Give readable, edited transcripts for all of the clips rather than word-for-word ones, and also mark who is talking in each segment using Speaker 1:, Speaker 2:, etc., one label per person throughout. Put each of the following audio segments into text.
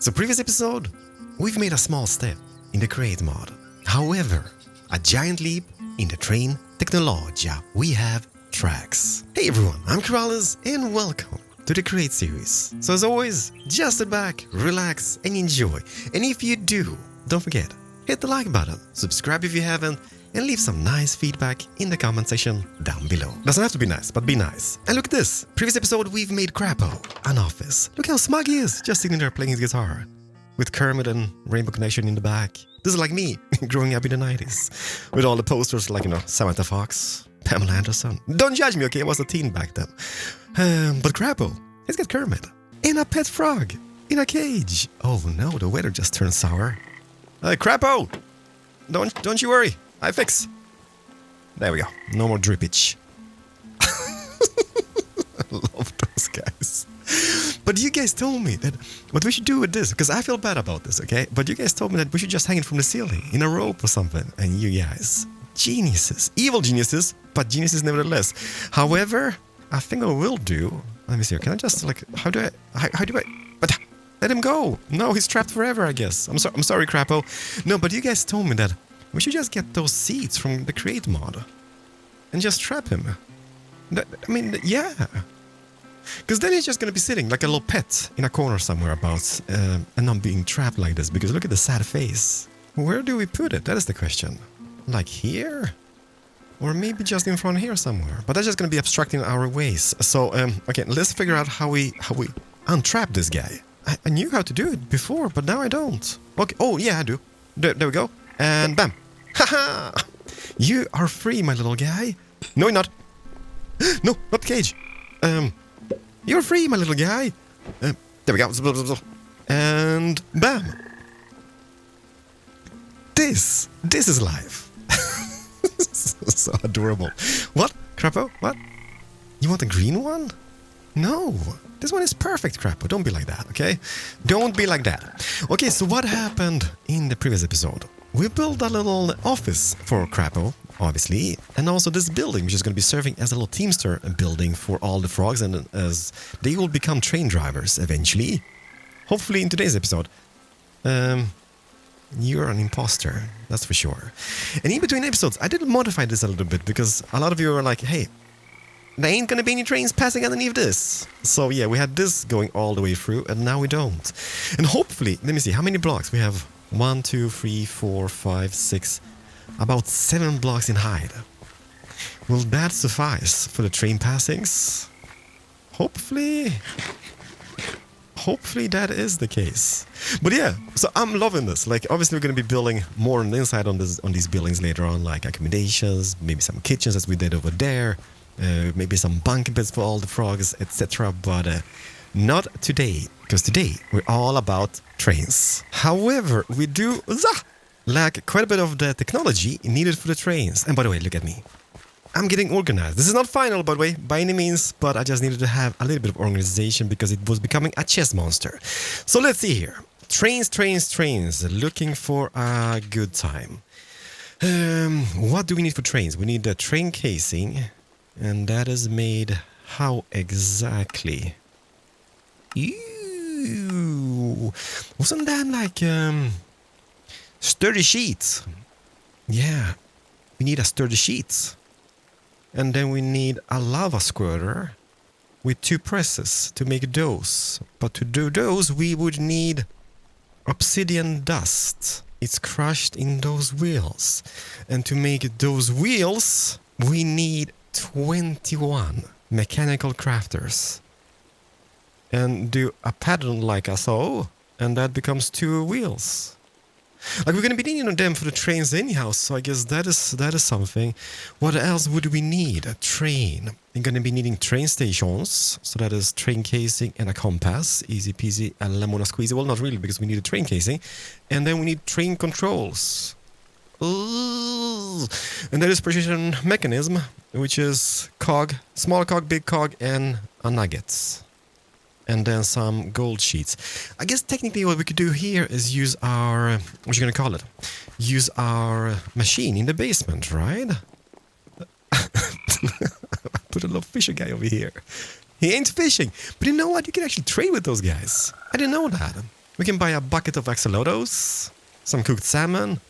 Speaker 1: So previous episode, we've made a small step in the Create mod. However, a giant leap in the train technology. We have tracks. Hey everyone, I'm Keralis and welcome to the Create series. So as always, just sit back, relax and enjoy. And if you do, don't forget, hit the like button, subscribe if you haven't, and leave some nice feedback in the comment section down below. Doesn't have to be nice, but be nice. And look at this. Previous episode we've made Crapo an office. Look how smug he is, just sitting there playing his guitar. With Kermit and Rainbow Connection in the back. This is like me, growing up in the 90s. With all the posters like, Samantha Fox, Pamela Anderson. Don't judge me, okay? I was a teen back then. But Crapo, he's got Kermit. And a pet frog. In a cage. Oh no, the weather just turned sour. Crapo! Don't you worry. I fix. There we go. No more drippage. I love those guys. But you guys told me that what we should do with this, because I feel bad about this, okay? But you guys told me that we should just hang it from the ceiling in a rope or something. And you guys, geniuses. Evil geniuses, but geniuses nevertheless. However, I think what we'll do... Let me see. Can I just, how do I... But let him go. No, he's trapped forever, I guess. I'm sorry, Crapo. No, but you guys told me that we should just get those seeds from the Create mod and just trap him. Yeah. Because then he's just going to be sitting like a little pet in a corner somewhere and not being trapped like this. Because look at the sad face. Where do we put it? That is the question. Like here? Or maybe just in front here somewhere. But that's just going to be obstructing our ways. So, okay, let's figure out how we untrap this guy. I knew how to do it before, but now I don't. Okay. Oh, yeah, I do. There we go. And bam. Haha! You are free, my little guy. No, you're not. No, not the cage. You're free, my little guy. There we go. And bam. This is life. So adorable. What? Crapo? What? You want the green one? No. This one is perfect, Crapo. Don't be like that, okay? Don't be like that. Okay, so what happened in the previous episode? We built a little office for Crapo, obviously, and also this building, which is going to be serving as a little Teamster building for all the frogs, and as they will become train drivers eventually. Hopefully in today's episode. You're an imposter, that's for sure. And in between episodes, I did modify this a little bit, because a lot of you are like, hey, there ain't going to be any trains passing underneath this. So yeah, we had this going all the way through, and now we don't. And hopefully, let me see, how many blocks? We have 1, 2, 3, 4, 5, 6, about 7 blocks in height. Will that suffice for the train passings? Hopefully that is the case. But yeah, so I'm loving this. Like, obviously we're going to be building more on the inside on these buildings later on, like accommodations, maybe some kitchens as we did over there, maybe some bunk beds for all the frogs, etc. But not today, because today we're all about trains. However, we do lack quite a bit of the technology needed for the trains. And by the way, look at me. I'm getting organized. This is not final, by the way, by any means, but I just needed to have a little bit of organization because it was becoming a chess monster. So let's see here. Trains. Looking for a good time. What do we need for trains? We need a train casing, and that is made how exactly? Ew. Wasn't that like sturdy sheets? Yeah, we need a sturdy sheet. And then we need a lava squirter with 2 presses to make those. But to do those, we would need obsidian dust. It's crushed in those wheels. And to make those wheels, we need 21 mechanical crafters. And do a pattern like so, and that becomes 2 wheels. Like, we're going to be needing them for the trains anyhow, so I guess that is something. What else would we need? A train. We're going to be needing train stations, so that is train casing and a compass. Easy peasy, a lemon squeezy. Well, not really, because we need a train casing. And then we need train controls. Ooh. And there is precision mechanism, which is cog, small cog, big cog, and a nuggets. And then some gold sheets. I guess technically what we could do here is use our... what you gonna call it? Use our machine in the basement, right? Put a little fisher over here. He ain't fishing. But you know what? You can actually trade with those guys. I didn't know that. We can buy a bucket of axolotls, some cooked salmon,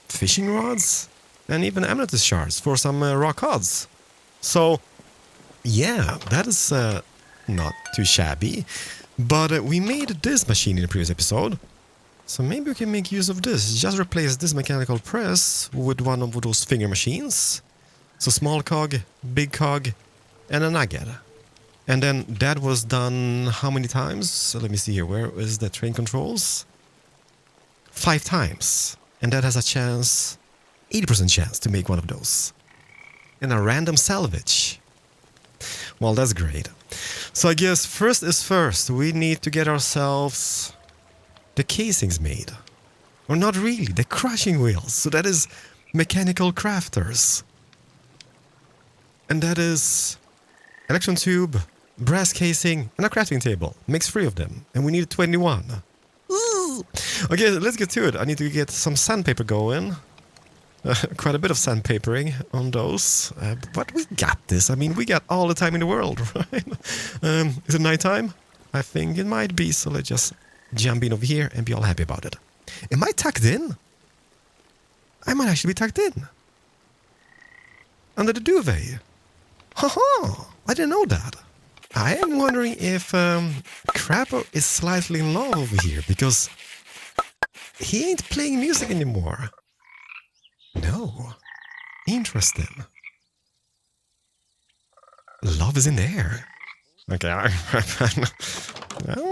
Speaker 1: fishing rods, and even amethyst shards for some rock odds. So, yeah, that is not too shabby. But we made this machine in the previous episode. So maybe we can make use of this. Just replace this mechanical press with one of those finger machines. So small cog, big cog, and a nugget. And then that was done how many times? So let me see here. Where is the train controls? 5 times. And that has a chance, 80% chance to make one of those. And a random salvage. Well, that's great. So I guess first is first. We need to get ourselves the casings made. Or not really, the crushing wheels. So that is mechanical crafters. And that is electron tube, brass casing, and a crafting table. Makes 3 of them. And we need 21. Ooh. Okay, let's get to it. I need to get some sandpaper going. Quite a bit of sandpapering on those. But we got this. I mean, we got all the time in the world, right? Is it nighttime? I think it might be. So let's just jump in over here and be all happy about it. Am I tucked in? I might actually be tucked in. Under the duvet. Haha! I didn't know that. I am wondering if Crapper is slightly in love over here, because he ain't playing music anymore. No. Interesting. Love is in the air. Okay, I'm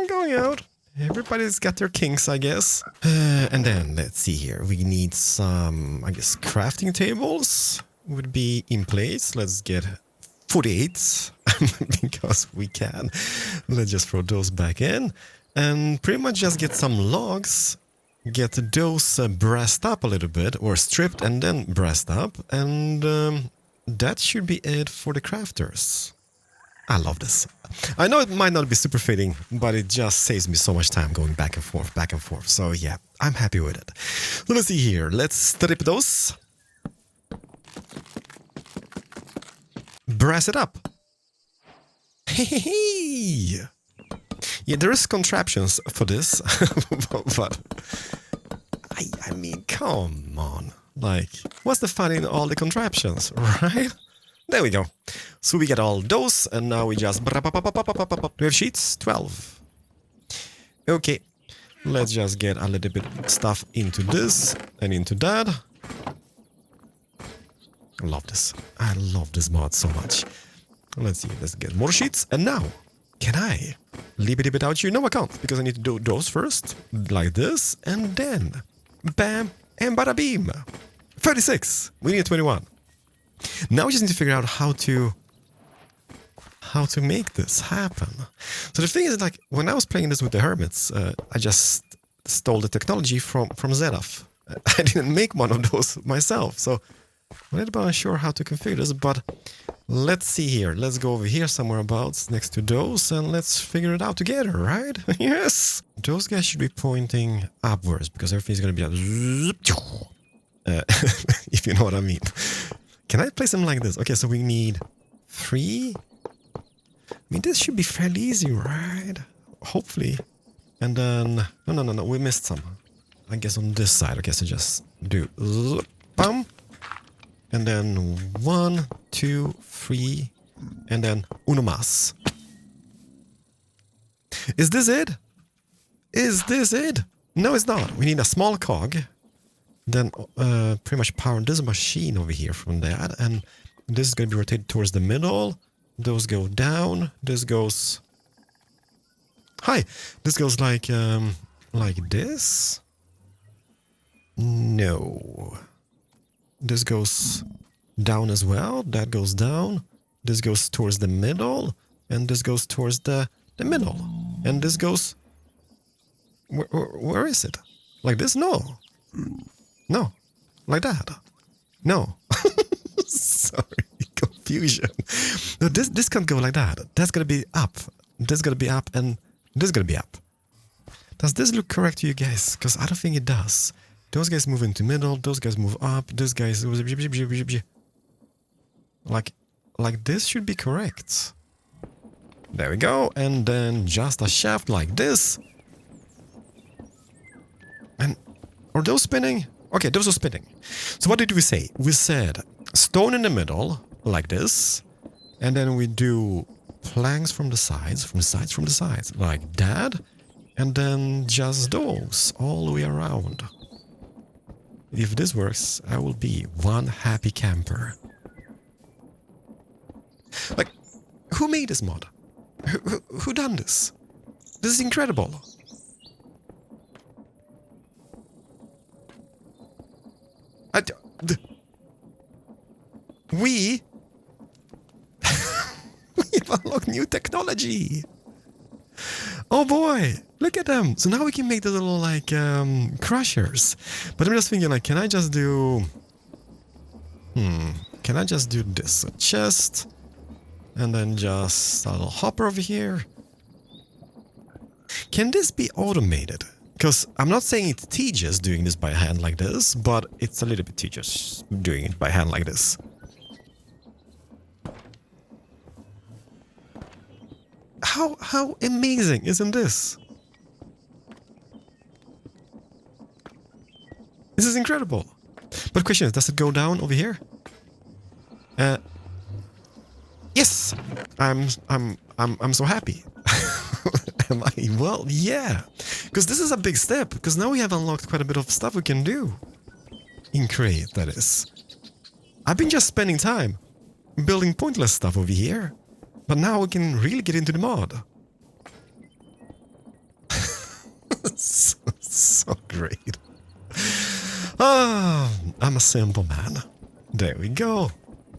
Speaker 1: going out. Everybody's got their kinks, I guess. And then, let's see here. We need some, I guess, crafting tables would be in place. Let's get 48 because we can. Let's just throw those back in. And pretty much just get some logs. Get those brassed up a little bit, or stripped and then brassed up. And that should be it for the crafters. I love this. I know it might not be super fitting, but it just saves me so much time going back and forth, back and forth. So yeah, I'm happy with it. So let's see here. Let's strip those. Brass it up. Hey! Yeah, there is contraptions for this, but I mean, come on. Like, what's the fun in all the contraptions, right? There we go. So we get all those, and now we just... Do we have sheets? 12. Okay. Let's just get a little bit stuff into this and into that. I love this. I love this mod so much. Let's see. Let's get more sheets. And now, can I leave it without you? No, I can't, because I need to do those first, like this, and then bam, and bada beam. 36. We need 21. Now we just need to figure out how to make this happen. So the thing is, like, when I was playing this with the hermits, I just stole the technology from Zedaf. I didn't make one of those myself, so I'm not about sure how to configure this, but let's see here. Let's go over here somewhere about next to those, and let's figure it out together, right? Yes! Those guys should be pointing upwards, because everything's going to be like... if you know what I mean. Can I place them like this? Okay, so we need 3. I mean, this should be fairly easy, right? Hopefully. And then... No, we missed some. I guess on this side. Okay, so just do... Bam! And then 1, 2, 3, and then uno más. Is this it? Is this it? No, it's not. We need a small cog. Then pretty much power this machine over here from that. And this is going to be rotated towards the middle. Those go down. This goes... Hi! This goes like this? No. This goes down as well. That goes down. This goes towards the middle. And this goes towards the middle. And this goes... Where is it? Like this? No. No. Like that. No. Sorry. Confusion. No, this can't go like that. That's going to be up. This is going to be up. And this is going to be up. Does this look correct to you guys? Because I don't think it does. Those guys move into middle, those guys move up, this guy's... Like this should be correct. There we go, and then just a shaft like this. Are those spinning? Okay, those are spinning. So what did we say? We said stone in the middle, like this. And then we do planks from the sides, like that. And then just those all the way around. If this works, I will be one happy camper. Like, who made this mod? Who done this? This is incredible. We have unlocked new technology. Oh boy, look at them. So now we can make the little like crushers. But I'm just thinking like, can I just do this? So chest, and then just a little hopper over here. Can this be automated? Because I'm not saying it's tedious doing this by hand like this, but it's a little bit tedious doing it by hand like this. How amazing isn't this? This is incredible. But the question is, does it go down over here? Yes. I'm so happy. Am I? Well, yeah. Because this is a big step. Because now we have unlocked quite a bit of stuff we can do. In Create, that is. I've been just spending time building pointless stuff over here. But now we can really get into the mod. so great. Ah, I'm a simple man. There we go.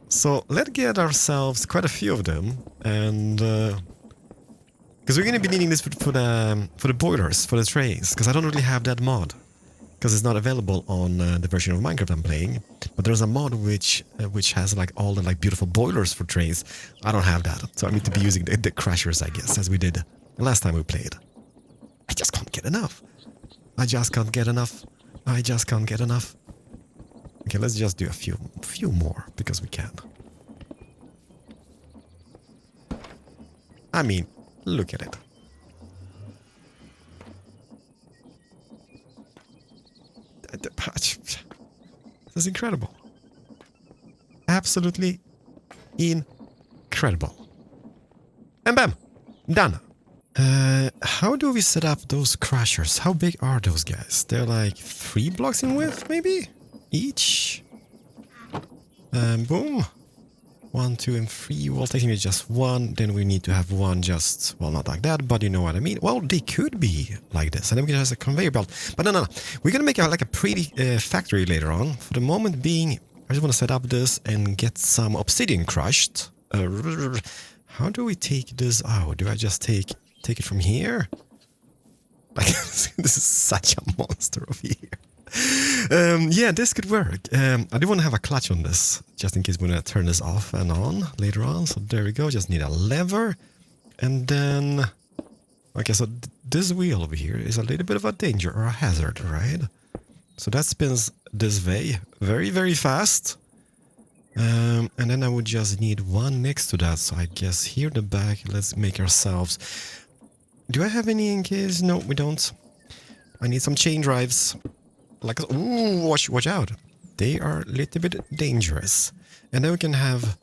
Speaker 1: So let's get ourselves quite a few of them, and because we're going to be needing this for the boilers, for the trays, because I don't really have that mod, because it's not available on the version of Minecraft I'm playing. But there's a mod which has like all the like beautiful boilers for trays. I don't have that, so I need to be using the crushers, I guess, as we did the last time we played. I just can't get enough. I just can't get enough. Okay, let's just do a few more, because we can. I mean, look at it. This is incredible. Absolutely incredible. And bam! Done. How do we set up those crushers? How big are those guys? They're like 3 blocks in width, maybe? Each? Boom. 1, 2, and 3. Well, technically just 1. Then we need to have 1 just, well, not like that, but you know what I mean. Well, they could be like this. And then we can have a conveyor belt. But no. We're going to make like a pretty factory later on. For the moment being, I just want to set up this and get some obsidian crushed. How do we take this out? Do I just take it from here? Like, this is such a monster over here. Yeah, this could work. I do want to have a clutch on this, just in case we're going to turn this off and on later on. So there we go. Just need a lever. And then... Okay, so this wheel over here is a little bit of a danger or a hazard, right? So that spins this way very, very fast. And then I would just need 1 next to that. So I guess here in the back, let's make ourselves... Do I have any in case? No, we don't. I need some chain drives. Like, ooh, watch out. They are a little bit dangerous. And then we can have...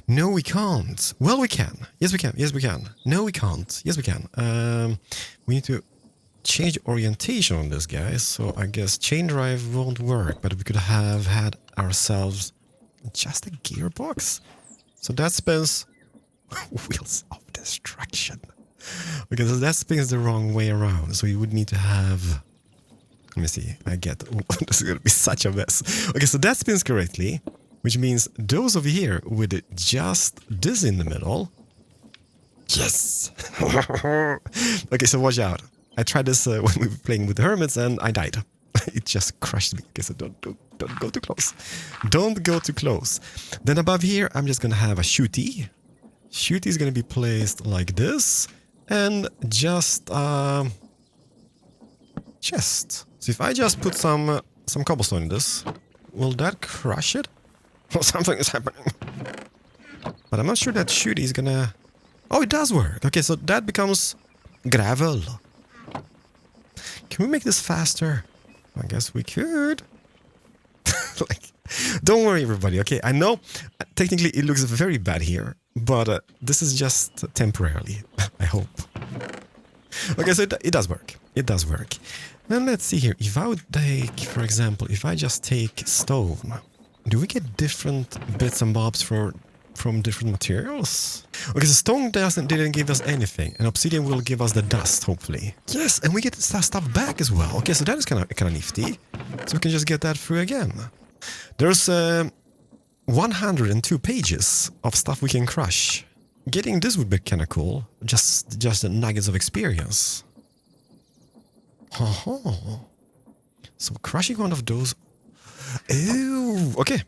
Speaker 1: No, we can't. Well, we can. Yes, we can. No, we can't. Yes, we can. We need to change orientation on this guy. So I guess chain drive won't work. But we could have had ourselves just a gearbox. So that spins... Wheels of destruction. Okay, so that spins the wrong way around. So you would need to have... Let me see. This is going to be such a mess. Okay, so that spins correctly, which means those over here with just this in the middle. Yes! Okay, so watch out. I tried this when we were playing with the hermits and I died. It just crushed me. Okay, so don't go too close. Don't go too close. Then above here, I'm just going to have a shooty. Shooty is going to be placed like this, and just chest. So if I just put some cobblestone in this, will that crush it? Well, something is happening. But I'm not sure that shooty is gonna... Oh, it does work. Okay, so that becomes gravel. Can we make this faster? I guess we could. Like, don't worry, everybody. Okay, I know technically it looks very bad here, but this is just temporarily. I hope. Okay, so it does work. It does work. Then let's see here. If I would take, for example, if I just take stone, do we get different bits and bobs from different materials? Okay, so stone didn't give us anything, and obsidian will give us the dust, hopefully. Yes, and we get stuff back as well. Okay, so that is kind of nifty. So we can just get that through again. There's 102 pages of stuff we can crush. Getting this would be kind of cool. Just the nuggets of experience. So crushing one of those. Ooh, okay.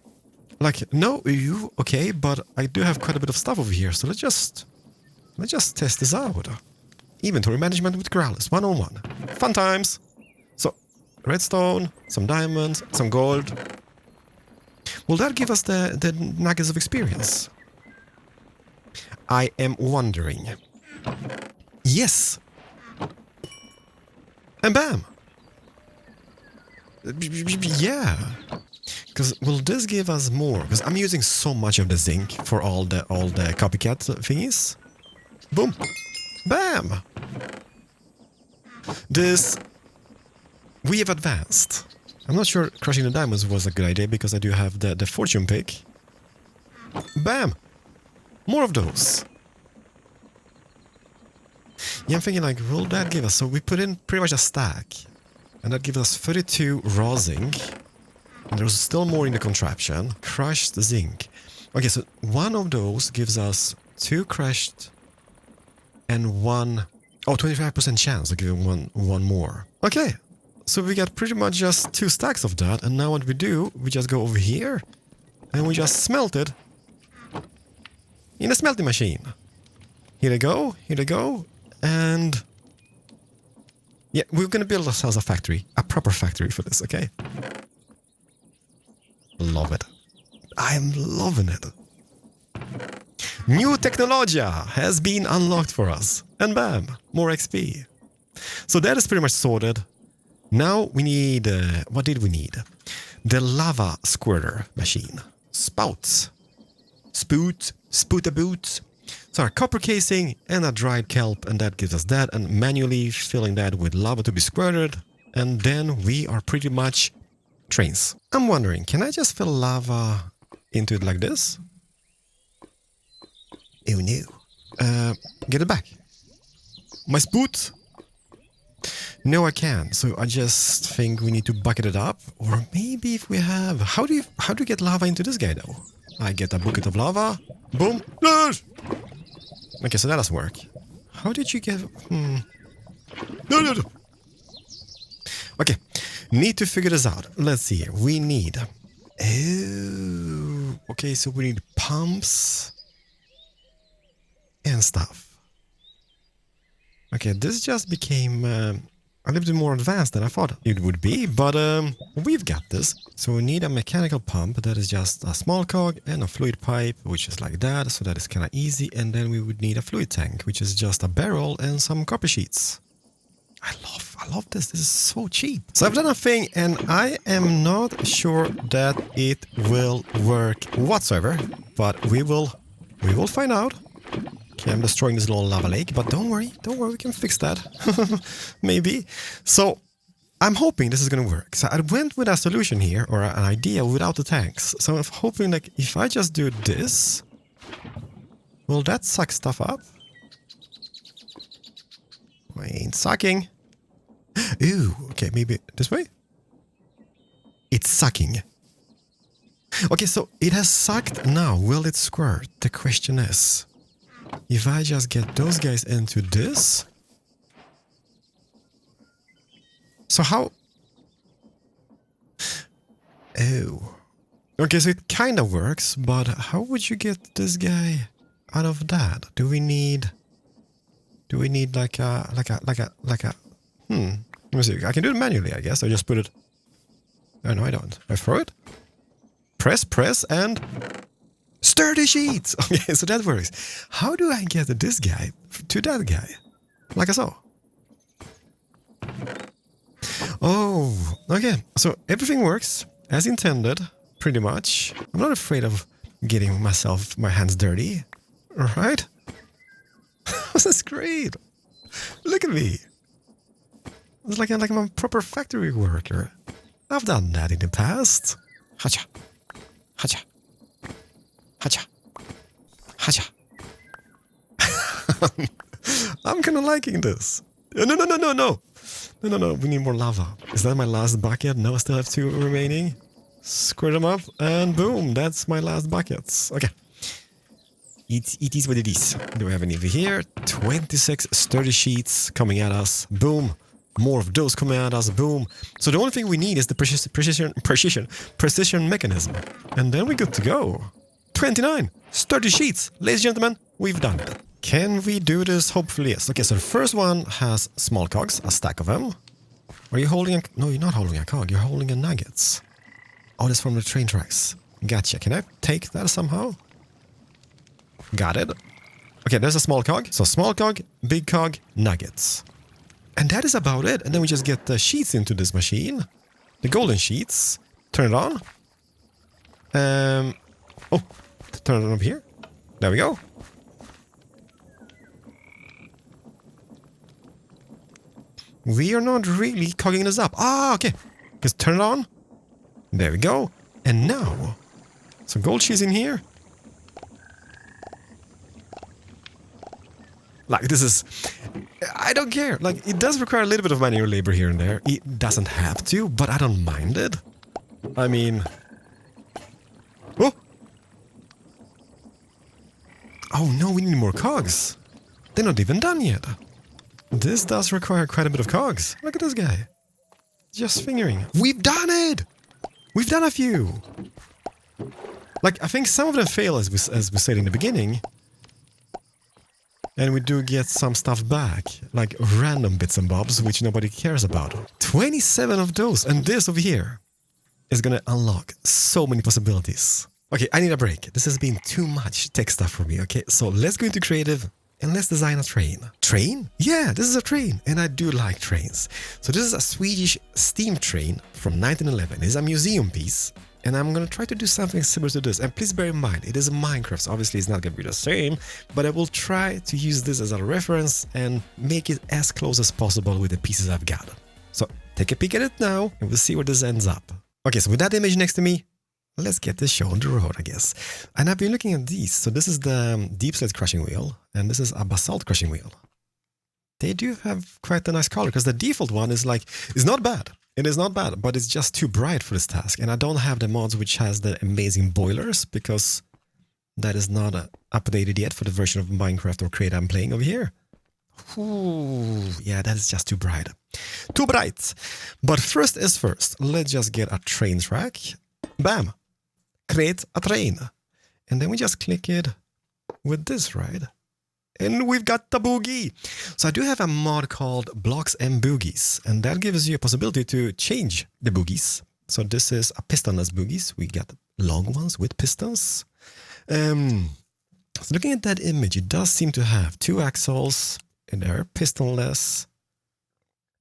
Speaker 1: Like, no, ooh, okay, but I do have quite a bit of stuff over here, so let's just test this out. Inventory management with Keralis, 101. Fun times. So, redstone, some diamonds, some gold. Will that give us the nuggets of experience? I am wondering. Yes! And bam! Yeah! Because will this give us more? Because I'm using so much of the zinc for all the copycat thingies. Boom! Bam! This... We have advanced. I'm not sure crushing the diamonds was a good idea because I do have the fortune pick. Bam! More of those. Yeah, I'm thinking like, will that give us... So we put in pretty much a stack. And that gives us 32 raw zinc. And there's still more in the contraption. Crushed zinc. Okay, so one of those gives us 2 crushed and 1... Oh, 25% chance of giving one more. Okay, so we got pretty much just 2 stacks of that. And now what we do, we just go over here. And we just smelt it. In a smelting machine. Here they go, here they go. And... yeah, we're gonna build ourselves a factory. A proper factory for this, okay? Love it. I'm loving it. New technologia has been unlocked for us. And bam, more XP. So that is pretty much sorted. Now we need... what did we need? The lava squirter machine. Spouts. Spoot-a-boot. So our copper casing and a dried kelp, and that gives us that. And manually filling that with lava to be squirted. And then we are pretty much... trains. I'm wondering, can I just fill lava into it like this? Oh no. Get it back. My spoot? No, I can't. So I just think we need to bucket it up. Or maybe if we have... How do you get lava into this guy though? I get a bucket of lava. Boom. Okay, so that doesn't work. How did you get... No. Okay, need to figure this out. Let's see here. We need... Oh, okay, so we need pumps and stuff. Okay, this just became a little bit more advanced than I thought it would be, but we've got this. So we need a mechanical pump that is just a small cog and a fluid pipe, which is like that, so that is kind of easy. And then we would need a fluid tank, which is just a barrel and some copper sheets. I love this. This is so cheap. So I've done a thing, and I am not sure that it will work whatsoever, but we will find out. Okay, I'm destroying this little lava lake, but don't worry, we can fix that. Maybe. So I'm hoping this is gonna work. So I went with a solution here, or an idea without the tanks. So I'm hoping like if I just do this, will that suck stuff up? I ain't sucking. Ooh, okay, maybe this way? It's sucking. Okay, so it has sucked now. Will it squirt? The question is, if I just get those guys into this... So how... Oh. Okay, so it kind of works, but how would you get this guy out of that? Do we need like a... Let me see. I can do it manually, I guess. I just put it... Oh, no, I don't. I throw it. Press, and... Sturdy sheets! Okay, so that works. How do I get this guy to that guy? Like I saw. Oh, okay. So everything works as intended, pretty much. I'm not afraid of getting my hands dirty. All right? This is great. Look at me. It's like I'm a proper factory worker. I've done that in the past. Hacha. Hacha. Hacha. Hacha. I'm kind of liking this. No, no, no, no, no, no. No, no, no. We need more lava. Is that my last bucket? No, I still have 2 remaining. Squirt them up, and boom. That's my last buckets. Okay. It is what it is. Do we have any over here? 26 sturdy sheets coming at us. Boom. More of those coming at us. Boom. So the only thing we need is the precision mechanism. And then we're good to go. 29 sturdy sheets. Ladies and gentlemen, we've done it. Can we do this? Hopefully, yes. Okay, so the first one has small cogs, a stack of them. Are you holding a... No, you're not holding a cog. You're holding a nuggets. Oh, that's from the train tracks. Gotcha. Can I take that somehow? Got it. Okay, there's a small cog. So small cog, big cog, nuggets. And that is about it. And then we just get the sheets into this machine. The golden sheets. Turn it on. Oh, turn it on up here. There we go. We are not really cogging this up. Ah, okay. Just turn it on. There we go. And now, some gold sheets in here. Like, this is... I don't care. Like, it does require a little bit of manual labor here and there. It doesn't have to, but I don't mind it. I mean... Oh! Oh no, we need more cogs. They're not even done yet. This does require quite a bit of cogs. Look at this guy. Just fingering. We've done it! We've done a few. Like, I think some of them fail, as we said in the beginning. And we do get some stuff back. Like random bits and bobs, which nobody cares about. 27 of those. And this over here is gonna unlock so many possibilities. Okay, I need a break. This has been too much tech stuff for me, okay? So let's go into creative. And let's design a train. Train? Yeah, this is a train. And I do like trains. So this is a Swedish steam train from 1911. It's a museum piece. And I'm going to try to do something similar to this. And please bear in mind, it is a Minecraft. So obviously, it's not going to be the same. But I will try to use this as a reference and make it as close as possible with the pieces I've got. So take a peek at it now and we'll see where this ends up. Okay, so with that image next to me, let's get this show on the road, I guess. And I've been looking at these. So this is the deep slate crushing wheel, and this is a basalt crushing wheel. They do have quite a nice color, because the default one is like, it's not bad. It is not bad, but it's just too bright for this task. And I don't have the mods which has the amazing boilers, because that is not updated yet for the version of Minecraft or Create I'm playing over here. Ooh, yeah, that is just too bright. Too bright. But first is first. Let's just get a train track. Bam. Create a train. And then we just click it with this, right? And we've got the boogie. So I do have a mod called Blocks and Boogies. And that gives you a possibility to change the boogies. So this is a pistonless boogies. We got long ones with pistons. So looking at that image, it does seem to have 2 axles. And they're pistonless.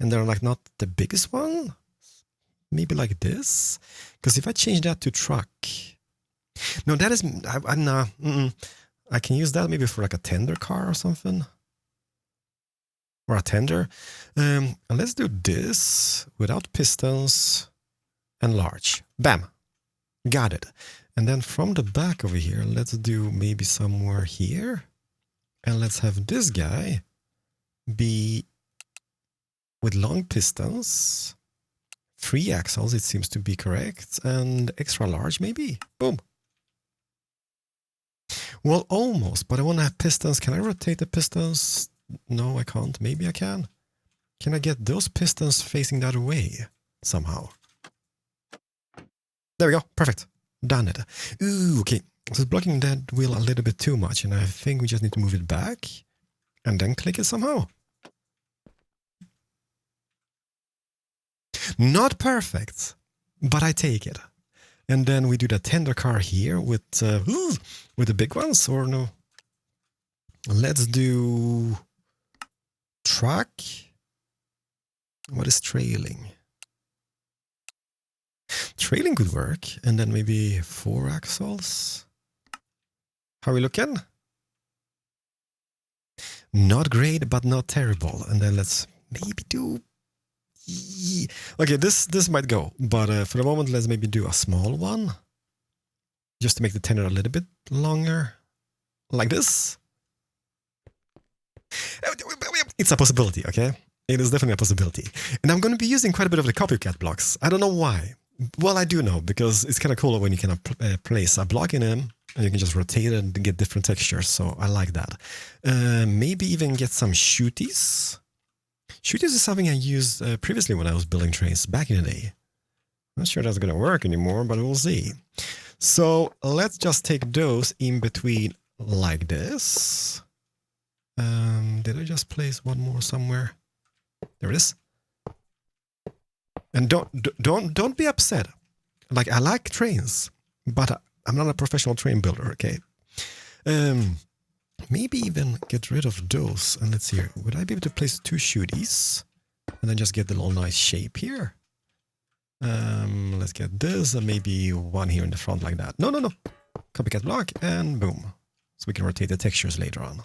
Speaker 1: And they're like not the biggest one. Maybe like this. Because if I change that to truck... No, that is... I can use that maybe for like a tender car or something. Or a tender. And let's do this without pistons and large. Bam. Got it. And then from the back over here, let's do maybe somewhere here. And let's have this guy be with long pistons. 3 axles, it seems to be correct. And extra large, maybe. Boom. Well, almost, but I want to have pistons. Can I rotate the pistons? No, I can't. Maybe I can. Can I get those pistons facing the other way somehow? There we go. Perfect. Done it. Ooh, okay. So it's blocking that wheel a little bit too much, and I think we just need to move it back and then click it somehow. Not perfect, but I take it. And then we do the tender car here with the big ones, or no? Let's do truck. What is trailing? trailing could work. And then maybe 4 axles. How are we looking? Not great, but not terrible. And then let's maybe do... Okay, this might go. But for the moment, let's maybe do a small one. Just to make the tenor a little bit longer. Like this. It's a possibility, okay? It is definitely a possibility. And I'm going to be using quite a bit of the copycat blocks. I don't know why. Well, I do know, because it's kind of cool when you can place a block in them and you can just rotate it and get different textures. So I like that. Maybe even get some shooties. Shooties is something I used previously when I was building trains back in the day. I'm not sure that's going to work anymore, but we'll see. So let's just take those in between like this. Did I just place one more somewhere? There it is. And don't be upset. Like, I like trains, but I'm not a professional train builder, okay? Maybe even get rid of those. And let's see here. Would I be able to place 2 shooties? And then just get the little nice shape here. Let's get this and maybe one here in the front like that. No. Copycat block and boom. So we can rotate the textures later on.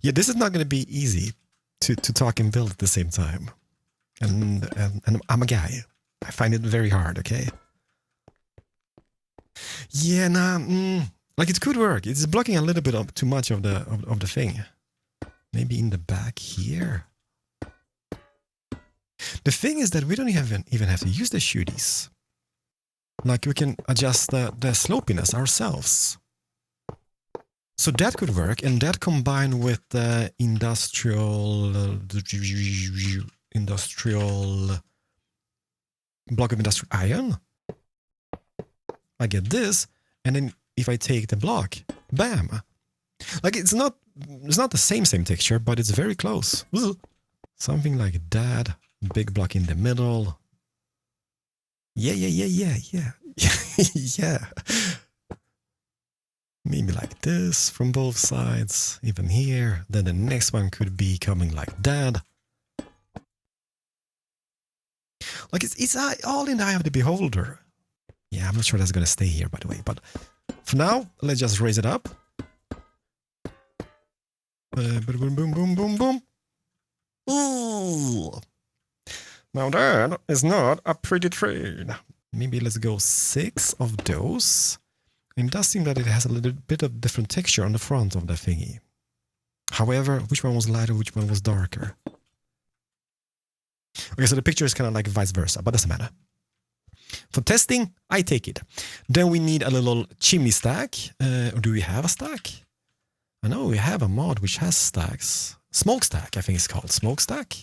Speaker 1: Yeah, this is not going to be easy to talk and build at the same time. And I'm a guy. I find it very hard, okay? Yeah, like it could work. It's blocking a little bit of too much of the thing. Maybe in the back here. The thing is that we don't even have to use the shooties. Like, we can adjust the slopiness ourselves. So that could work, and that combined with the industrial block of industrial iron. I get this, and then if I take the block, bam! Like, it's not the same texture, but it's very close. Something like that. Big block in the middle. Yeah. Yeah. Maybe like this from both sides, even here. Then the next one could be coming like that. Like, it's all in the eye of the beholder. Yeah, I'm not sure that's going to stay here, by the way. But for now, let's just raise it up. Boom. Ooh. Now that is not a pretty train. Maybe let's go 6 of those. It does seem that it has a little bit of different texture on the front of the thingy. However, which one was lighter, which one was darker? Okay, so the picture is kind of like vice versa, but doesn't matter. For testing, I take it. Then we need a little chimney stack. Or do we have a stack? I know we have a mod which has stacks. Smokestack, I think it's called. Smokestack?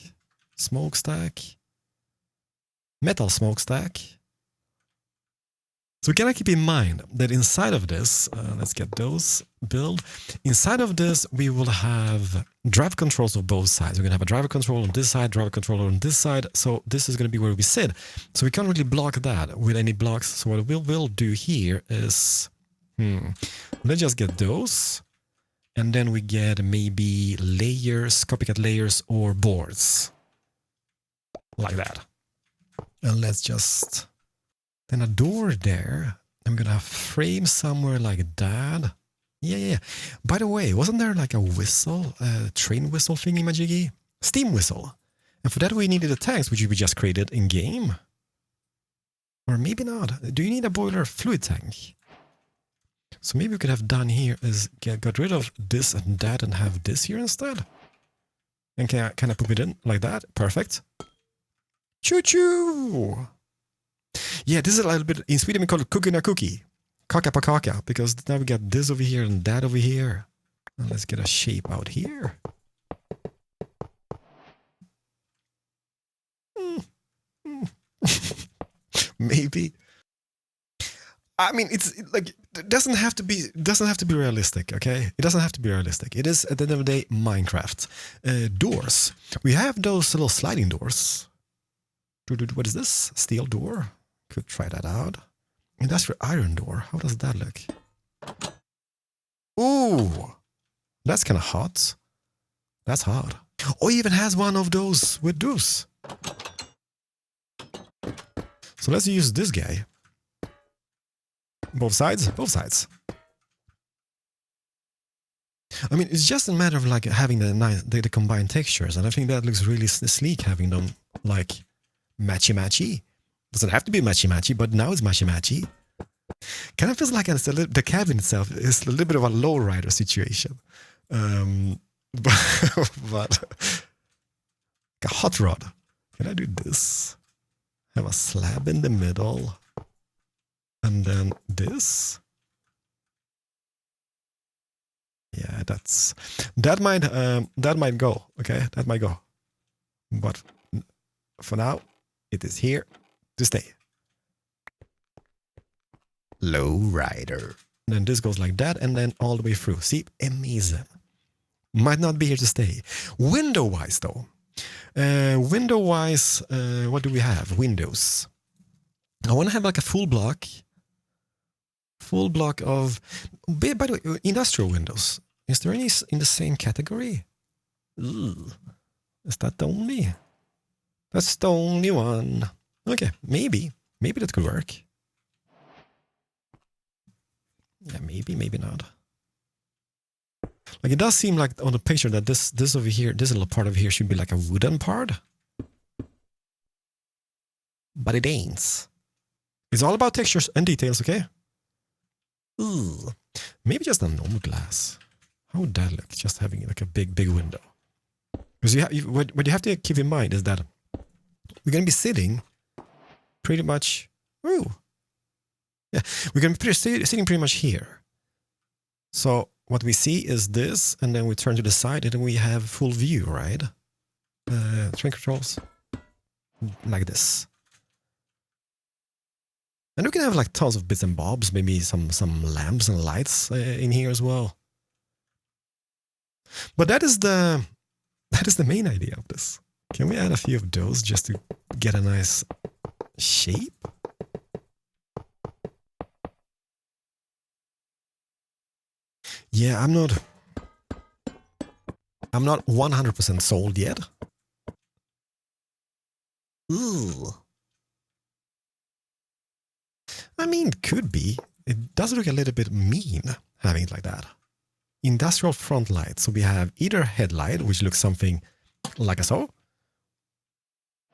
Speaker 1: Metal smokestack. So we gotta keep in mind that inside of this, let's get those build. Inside of this, we will have drive controls of both sides. We're gonna have a driver control on this side, driver controller on this side. So this is gonna be where we sit. So we can't really block that with any blocks. So what we will do here is, let's just get those. And then we get maybe layers, copycat layers, or boards. Like that. And let's just... Then a door there. I'm gonna frame somewhere like that. Yeah. By the way, wasn't there like a whistle, train whistle thingy-majiggy? Steam whistle. And for that we needed the tanks, which we just created in game. Or maybe not. Do you need a boiler fluid tank? So maybe we could have done here is got rid of this and that and have this here instead. And can I put it in like that? Perfect. Choo-choo! Yeah, this is a little bit, in Sweden we call it cooking a cookie. Kaka pa kaka, because now we got this over here and that over here. And let's get a shape out here. Maybe. I mean, it's like, it doesn't have to be realistic, okay? It doesn't have to be realistic. It is, at the end of the day, Minecraft. Doors. We have those little sliding doors. What is this? Steel door? Could try that out. Industrial iron door. How does that look? Ooh! That's kind of hot. That's hot. Oh, it even has one of those with those. So let's use this guy. Both sides? Both sides. I mean, it's just a matter of like having the combined textures, and I think that looks really sleek having them like matchy-matchy. Doesn't have to be matchy-matchy, but now it's matchy-matchy. Kind of feels like the cabin itself is a little bit of a lowrider situation. But a hot rod. Can I do this? Have a slab in the middle. And then this. Yeah, that might go. Okay, that might go. But for now, it is here to stay. Low rider. Then this goes like that, and then all the way through. See, amazing. Might not be here to stay. Window-wise, though. Window-wise, what do we have? Windows. I want to have like a full block. Full block of, by the way, industrial windows. Is there any in the same category? Ugh. Is that the only? That's the only one. Okay, maybe that could work. Yeah, maybe not. Like it does seem like on the picture that this over here, this little part over here should be like a wooden part. But it ain't. It's all about textures and details, okay? Ooh, maybe just a normal glass. How would that look? Just having like a big window. Because what you have to keep in mind is that we're going to be sitting pretty much. Ooh, yeah, we're going to be sitting pretty much here. So what we see is this, and then we turn to the side, and then we have full view, right? Train controls like this. And we can have like tons of bits and bobs, maybe some lamps and lights in here as well. But that is the main idea of this. Can we add a few of those just to get a nice shape? Yeah, I'm not 100% sold yet. Ooh. I mean, it could be. It does look a little bit mean having it like that. Industrial front light. So we have either headlight, which looks something like so,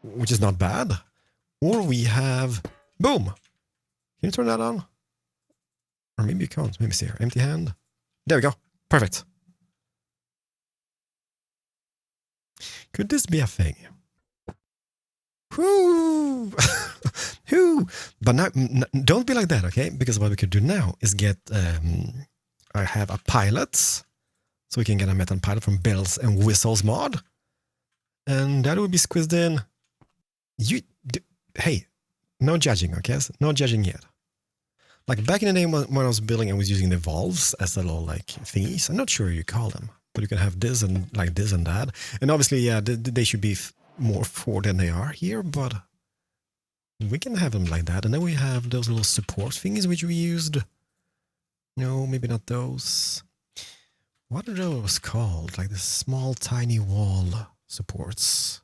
Speaker 1: which is not bad, or we have boom. Can you turn that on? Or maybe you can't. Maybe see here. Empty hand. There we go. Perfect. Could this be a thing? Whoo! Whoo! But now, don't be like that, okay? Because what we could do now is get, I have a pilot, so we can get a metal pilot from Bells and Whistles mod. And that would be squeezed in. Hey, no judging, okay? No judging yet. Like back in the day when I was building, I was using the valves as a little like thingies. I'm not sure you call them, but you can have this and like this and that. And obviously, yeah, they should be more forward than they are here, but we can have them like that. And then we have those little support things which we used. No, maybe not those. What are those called? Like the small, tiny wall supports.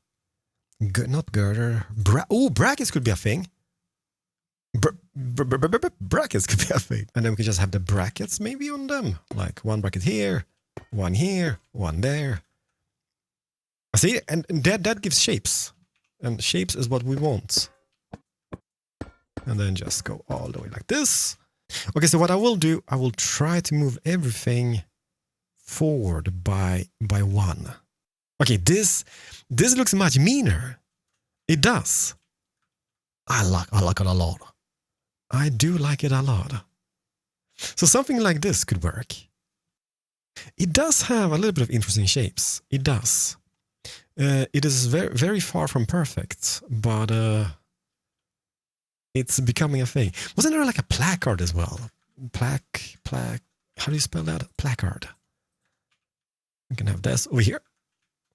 Speaker 1: Not girder. Brackets could be a thing. Brackets could be a thing. And then we could just have the brackets maybe on them. Like one bracket here, one there. See, and that gives shapes. And shapes is what we want. And then just go all the way like this. Okay, so what I will do, I will try to move everything forward by one. Okay, this looks much meaner. It does. I like it a lot. I do like it a lot. So something like this could work. It does have a little bit of interesting shapes. It does. It is very, very far from perfect, but it's becoming a thing. Wasn't there like a placard as well? Plaque. How do you spell that? Placard. We can have this over here.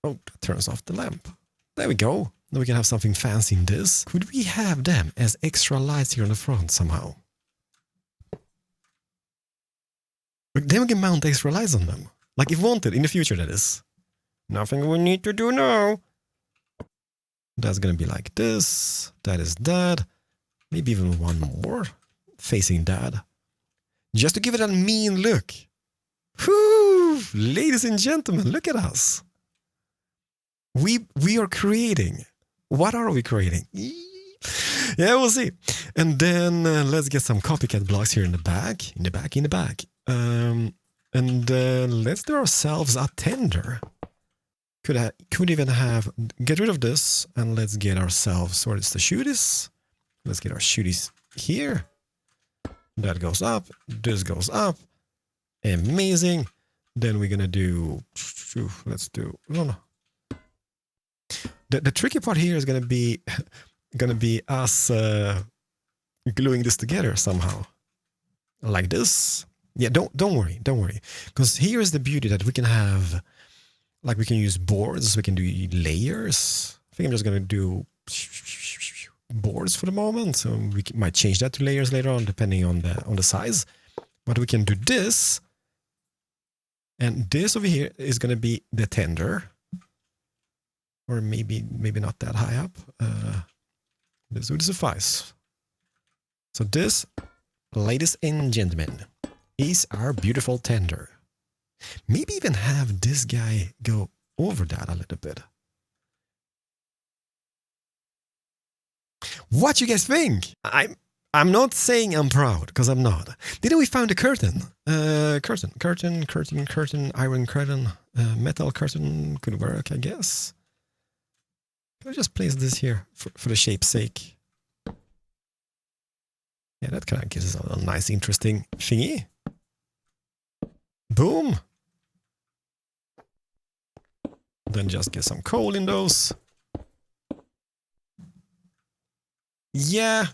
Speaker 1: Oh, that turns off the lamp. There we go. Now we can have something fancy in this. Could we have them as extra lights here on the front somehow? Then we can mount extra lights on them. Like if wanted, in the future that is. Nothing we need to do now. That's gonna be like this. That is that. Maybe even one more facing that. Just to give it a mean look. Whew! Ladies and gentlemen, look at us. We are creating. What are we creating? Yeah, we'll see. And then let's get some copycat blocks here in the back. In the back. And let's do ourselves a tender. Could even have... Get rid of this and let's get ourselves... Where is the shooties? Let's get our shooties here. That goes up. This goes up. Amazing. Then we're gonna do... Let's do... No. The tricky part here is gonna be us gluing this together somehow, like this. Yeah, don't worry, because here is the beauty that we can have, like we can use boards, we can do layers. I think I'm just gonna do boards for the moment, so we might change that to layers later on, depending on the size. But we can do this, and this over here is gonna be the tender. Or maybe not that high up. This would suffice. So this, ladies and gentlemen, is our beautiful tender. Maybe even have this guy go over that a little bit. What you guys think? I'm not saying I'm proud, because I'm not. Didn't we find a curtain? Curtain, iron curtain, metal curtain could work, I guess. I'll just place this here for the shape's sake. Yeah, that kind of gives us a nice, interesting thingy. Boom. Then just get some coal in those. Yeah,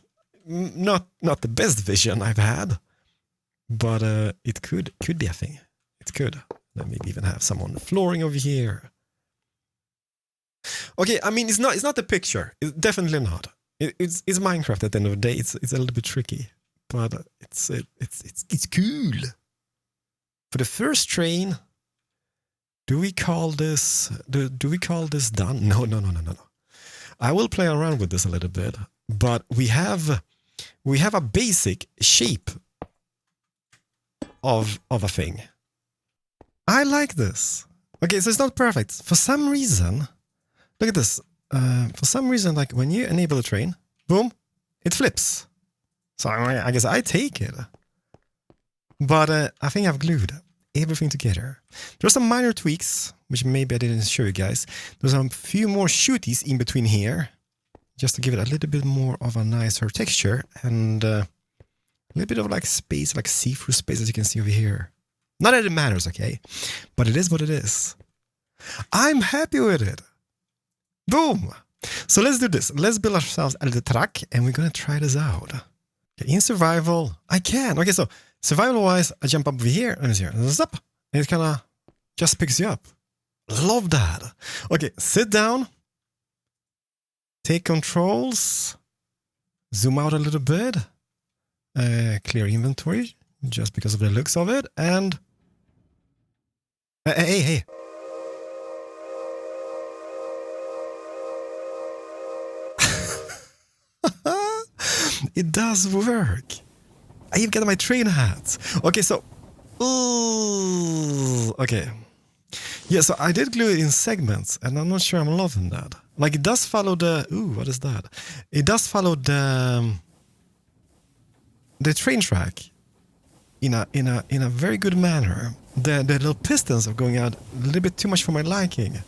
Speaker 1: not the best vision I've had, but it could be a thing. It could. Then maybe even have some on the flooring over here. Okay, I mean, it's not the picture. It's definitely not. It's Minecraft at the end of the day. It's a little bit tricky, but it's cool. For the first train, do we call this done? No. I will play around with this a little bit, but we have a basic shape of a thing. I like this. Okay, so it's not perfect. For some reason. Look at this. For some reason, like when you enable the train, boom, it flips. So I guess I take it. But I think I've glued everything together. There are some minor tweaks, which maybe I didn't show you guys. There's a few more shooties in between here, just to give it a little bit more of a nicer texture and a little bit of like space, like see-through space, as you can see over here. Not that it matters, okay? But it is what it is. I'm happy with it. Boom! So let's do this. Let's build ourselves a little truck and we're gonna try this out. Okay, in survival, I can. Okay, so survival-wise, I jump up over here and it's here. Zap! And it kinda just picks you up. Love that. Okay, sit down. Take controls. Zoom out a little bit. Clear inventory, just because of the looks of it. And... Hey. It does work. I even got my train hat. Okay, so... okay. Yeah, so I did glue it in segments, and I'm not sure I'm loving that. Like, it does follow the... Ooh, what is that? It does follow the train track in a very good manner. The little pistons are going out a little bit too much for my liking.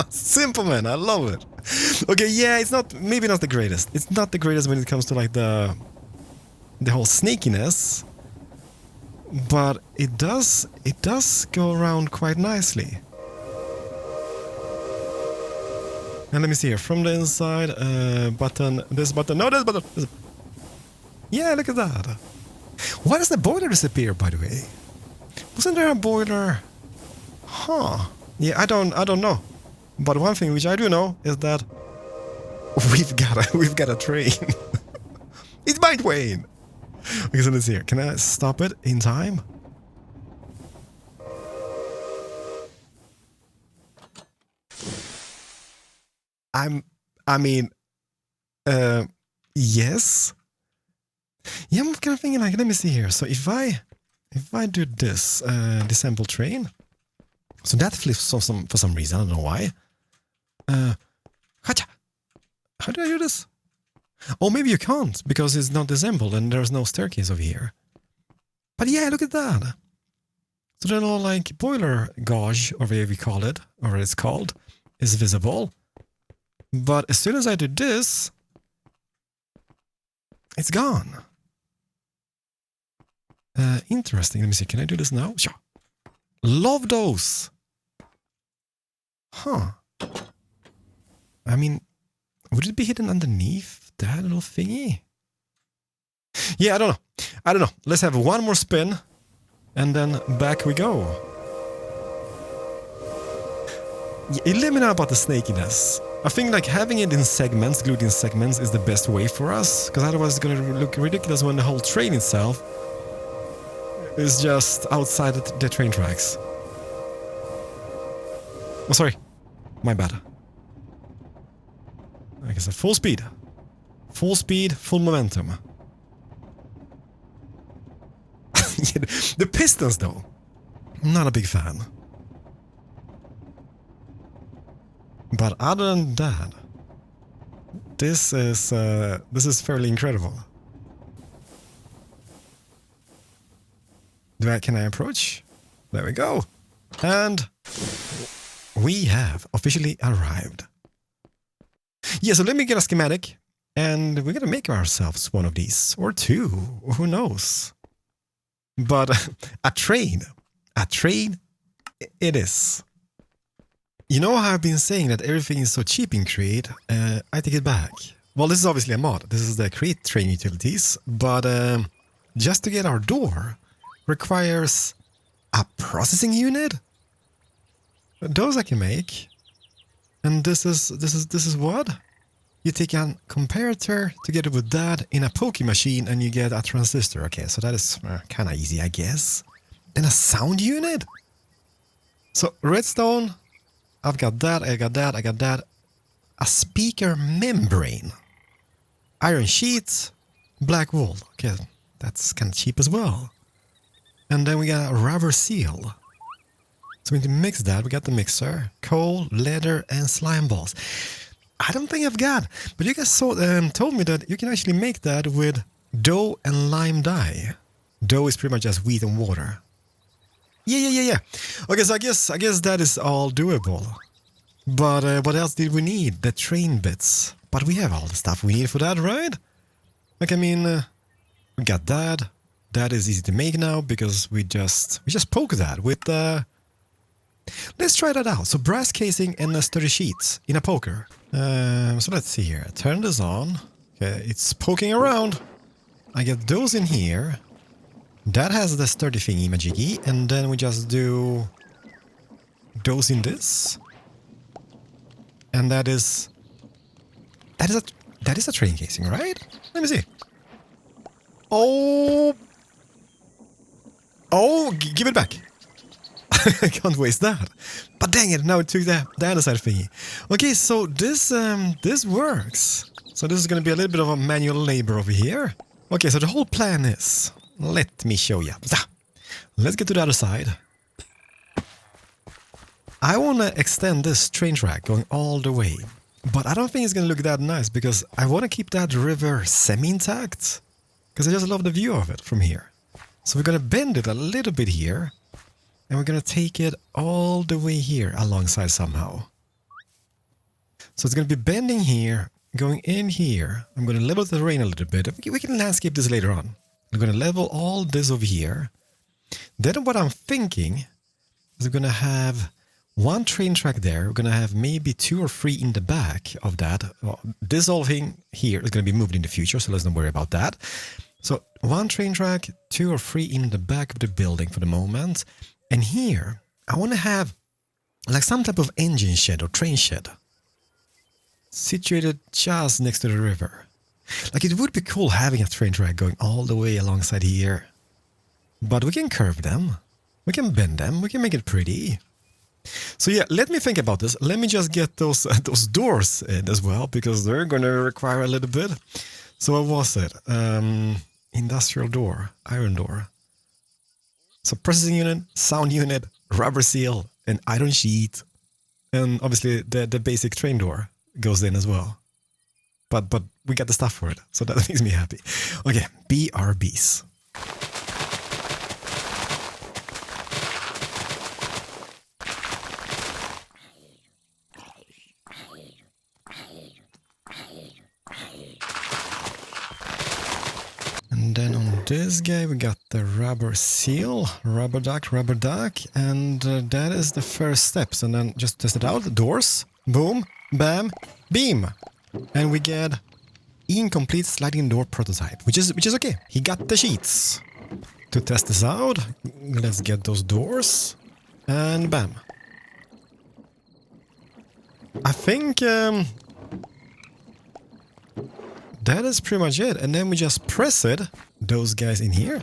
Speaker 1: Simple, man. I love it. Okay, yeah, it's not... Maybe not the greatest. It's not the greatest when it comes to, like, the whole snakiness. But it does go around quite nicely. And let me see here. From the inside, button, this button, no, this button. Yeah, look at that. Why does the boiler disappear, by the way? Wasn't there a boiler? Huh. Yeah, I don't know. But one thing which I do know is that we've got a train. It's my train. Okay, so let's see here. Can I stop it in time? I mean, yes. Yeah, I'm kind of thinking like, let me see here. So if I do this disassemble train, so that flips for some reason. I don't know why. How do I do this? Oh, maybe you can't because it's not disassembled and there's no staircase over here. But yeah, look at that. So then all like boiler gauge, or whatever we call it, or it's called, is visible. But as soon as I do this, it's gone. Interesting. Let me see. Can I do this now? Sure. Love those. Huh. I mean, would it be hidden underneath that little thingy? Yeah, I don't know. Let's have one more spin. And then back we go. Let me know about the snakiness. I think like having it in segments, glued in segments, is the best way for us. Because otherwise it's going to look ridiculous when the whole train itself is just outside the train tracks. Oh, sorry. My bad. I guess full speed. Full speed, full momentum. The pistons, though. Not a big fan. But other than that, this is fairly incredible. Can I approach? There we go. And we have officially arrived. Yeah, so let me get a schematic. And we're gonna make ourselves one of these. Or two. Who knows? But a train it is. You know how I've been saying that everything is so cheap in Create? I take it back. Well, this is obviously a mod. This is the Create train utilities. But just to get our door requires a processing unit. Those I can make. And this is what? You take a comparator together with that in a poke machine and you get a transistor. Okay, so that is kind of easy, I guess. And a sound unit? So redstone, I've got that, I got that. A speaker membrane. Iron sheets, black wool. Okay, that's kind of cheap as well. And then we got a rubber seal. So we need to mix that. We got the mixer, coal, leather, and slime balls. I don't think I've got, but you guys told me that you can actually make that with dough and lime dye. Dough is pretty much just wheat and water. Yeah. Okay, so I guess that is all doable. But what else did we need? The train bits. But we have all the stuff we need for that, right? Like, I mean, we got that. That is easy to make now because we just poke that with let's try that out. So brass casing and sturdy sheets in a poker. So let's see here. Turn this on. Okay, it's poking around. I get those in here. That has the sturdy thingy majiggy, and then we just do those in this. And that is a train casing, right? Let me see. Oh, give it back. I can't waste that. But dang it, now it took the other side thingy. Okay, so this works. So this is going to be a little bit of a manual labor over here. Okay, so the whole plan is... Let me show you. Let's get to the other side. I want to extend this train track going all the way. But I don't think it's going to look that nice because I want to keep that river semi-intact. Because I just love the view of it from here. So we're going to bend it a little bit here. And we're going to take it all the way here alongside somehow. So it's going to be bending here, going in here. I'm going to level the terrain a little bit. We can landscape this later on. I'm going to level all this over here. Then what I'm thinking is we're going to have one train track there. We're going to have maybe 2 or 3 in the back of that. Well, this whole thing here is going to be moved in the future, so let's not worry about that. So one train track, 2 or 3 in the back of the building for the moment. And here, I want to have like some type of engine shed or train shed situated just next to the river. Like, it would be cool having a train track going all the way alongside here. But we can curve them. We can bend them. We can make it pretty. So yeah, let me think about this. Let me just get those doors in as well, because they're going to require a little bit. So what was it? Industrial door, iron door. So processing unit, sound unit, rubber seal, and iron sheet. And obviously the basic train door goes in as well. But we got the stuff for it, so that makes me happy. Okay, BRBs. And then on this guy we got the rubber seal, rubber duck, and that is the first steps. And then just test it out, doors, boom, bam, beam. And we get incomplete sliding door prototype, which is okay. He got the sheets. To test this out, let's get those doors, and bam. I think that is pretty much it. And then we just press it, those guys in here.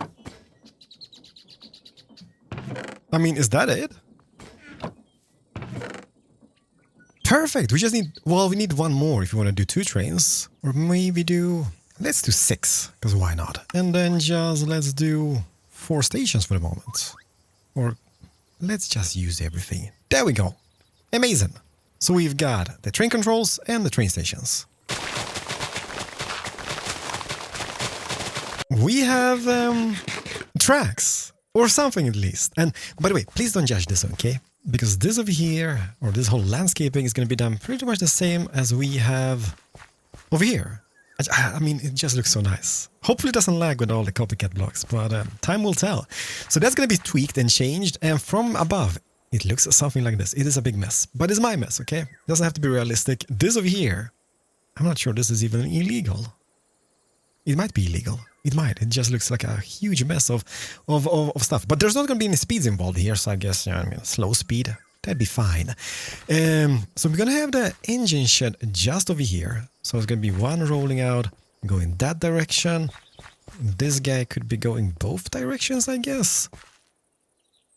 Speaker 1: I mean, is that it? Perfect. We just need, well, we need one more if you want to do 2 trains. Or maybe let's do 6, because why not? And then just let's do 4 stations for the moment. Or let's just use everything. There we go. Amazing. So we've got the train controls and the train stations. We have tracks, or something at least. And by the way, please don't judge this, okay? Because this over here, or this whole landscaping is going to be done pretty much the same as we have over here. I mean, it just looks so nice. Hopefully it doesn't lag with all the copycat blocks, but time will tell. So that's going to be tweaked and changed, and from above, it looks something like this. It is a big mess, but it's my mess, okay? It doesn't have to be realistic. This over here, I'm not sure this is even illegal. It might be illegal. It might. It just looks like a huge mess of stuff. But there's not going to be any speeds involved here, so I guess, I mean, slow speed, that'd be fine. So we're going to have the engine shed just over here. So it's going to be one rolling out, going that direction. This guy could be going both directions, I guess.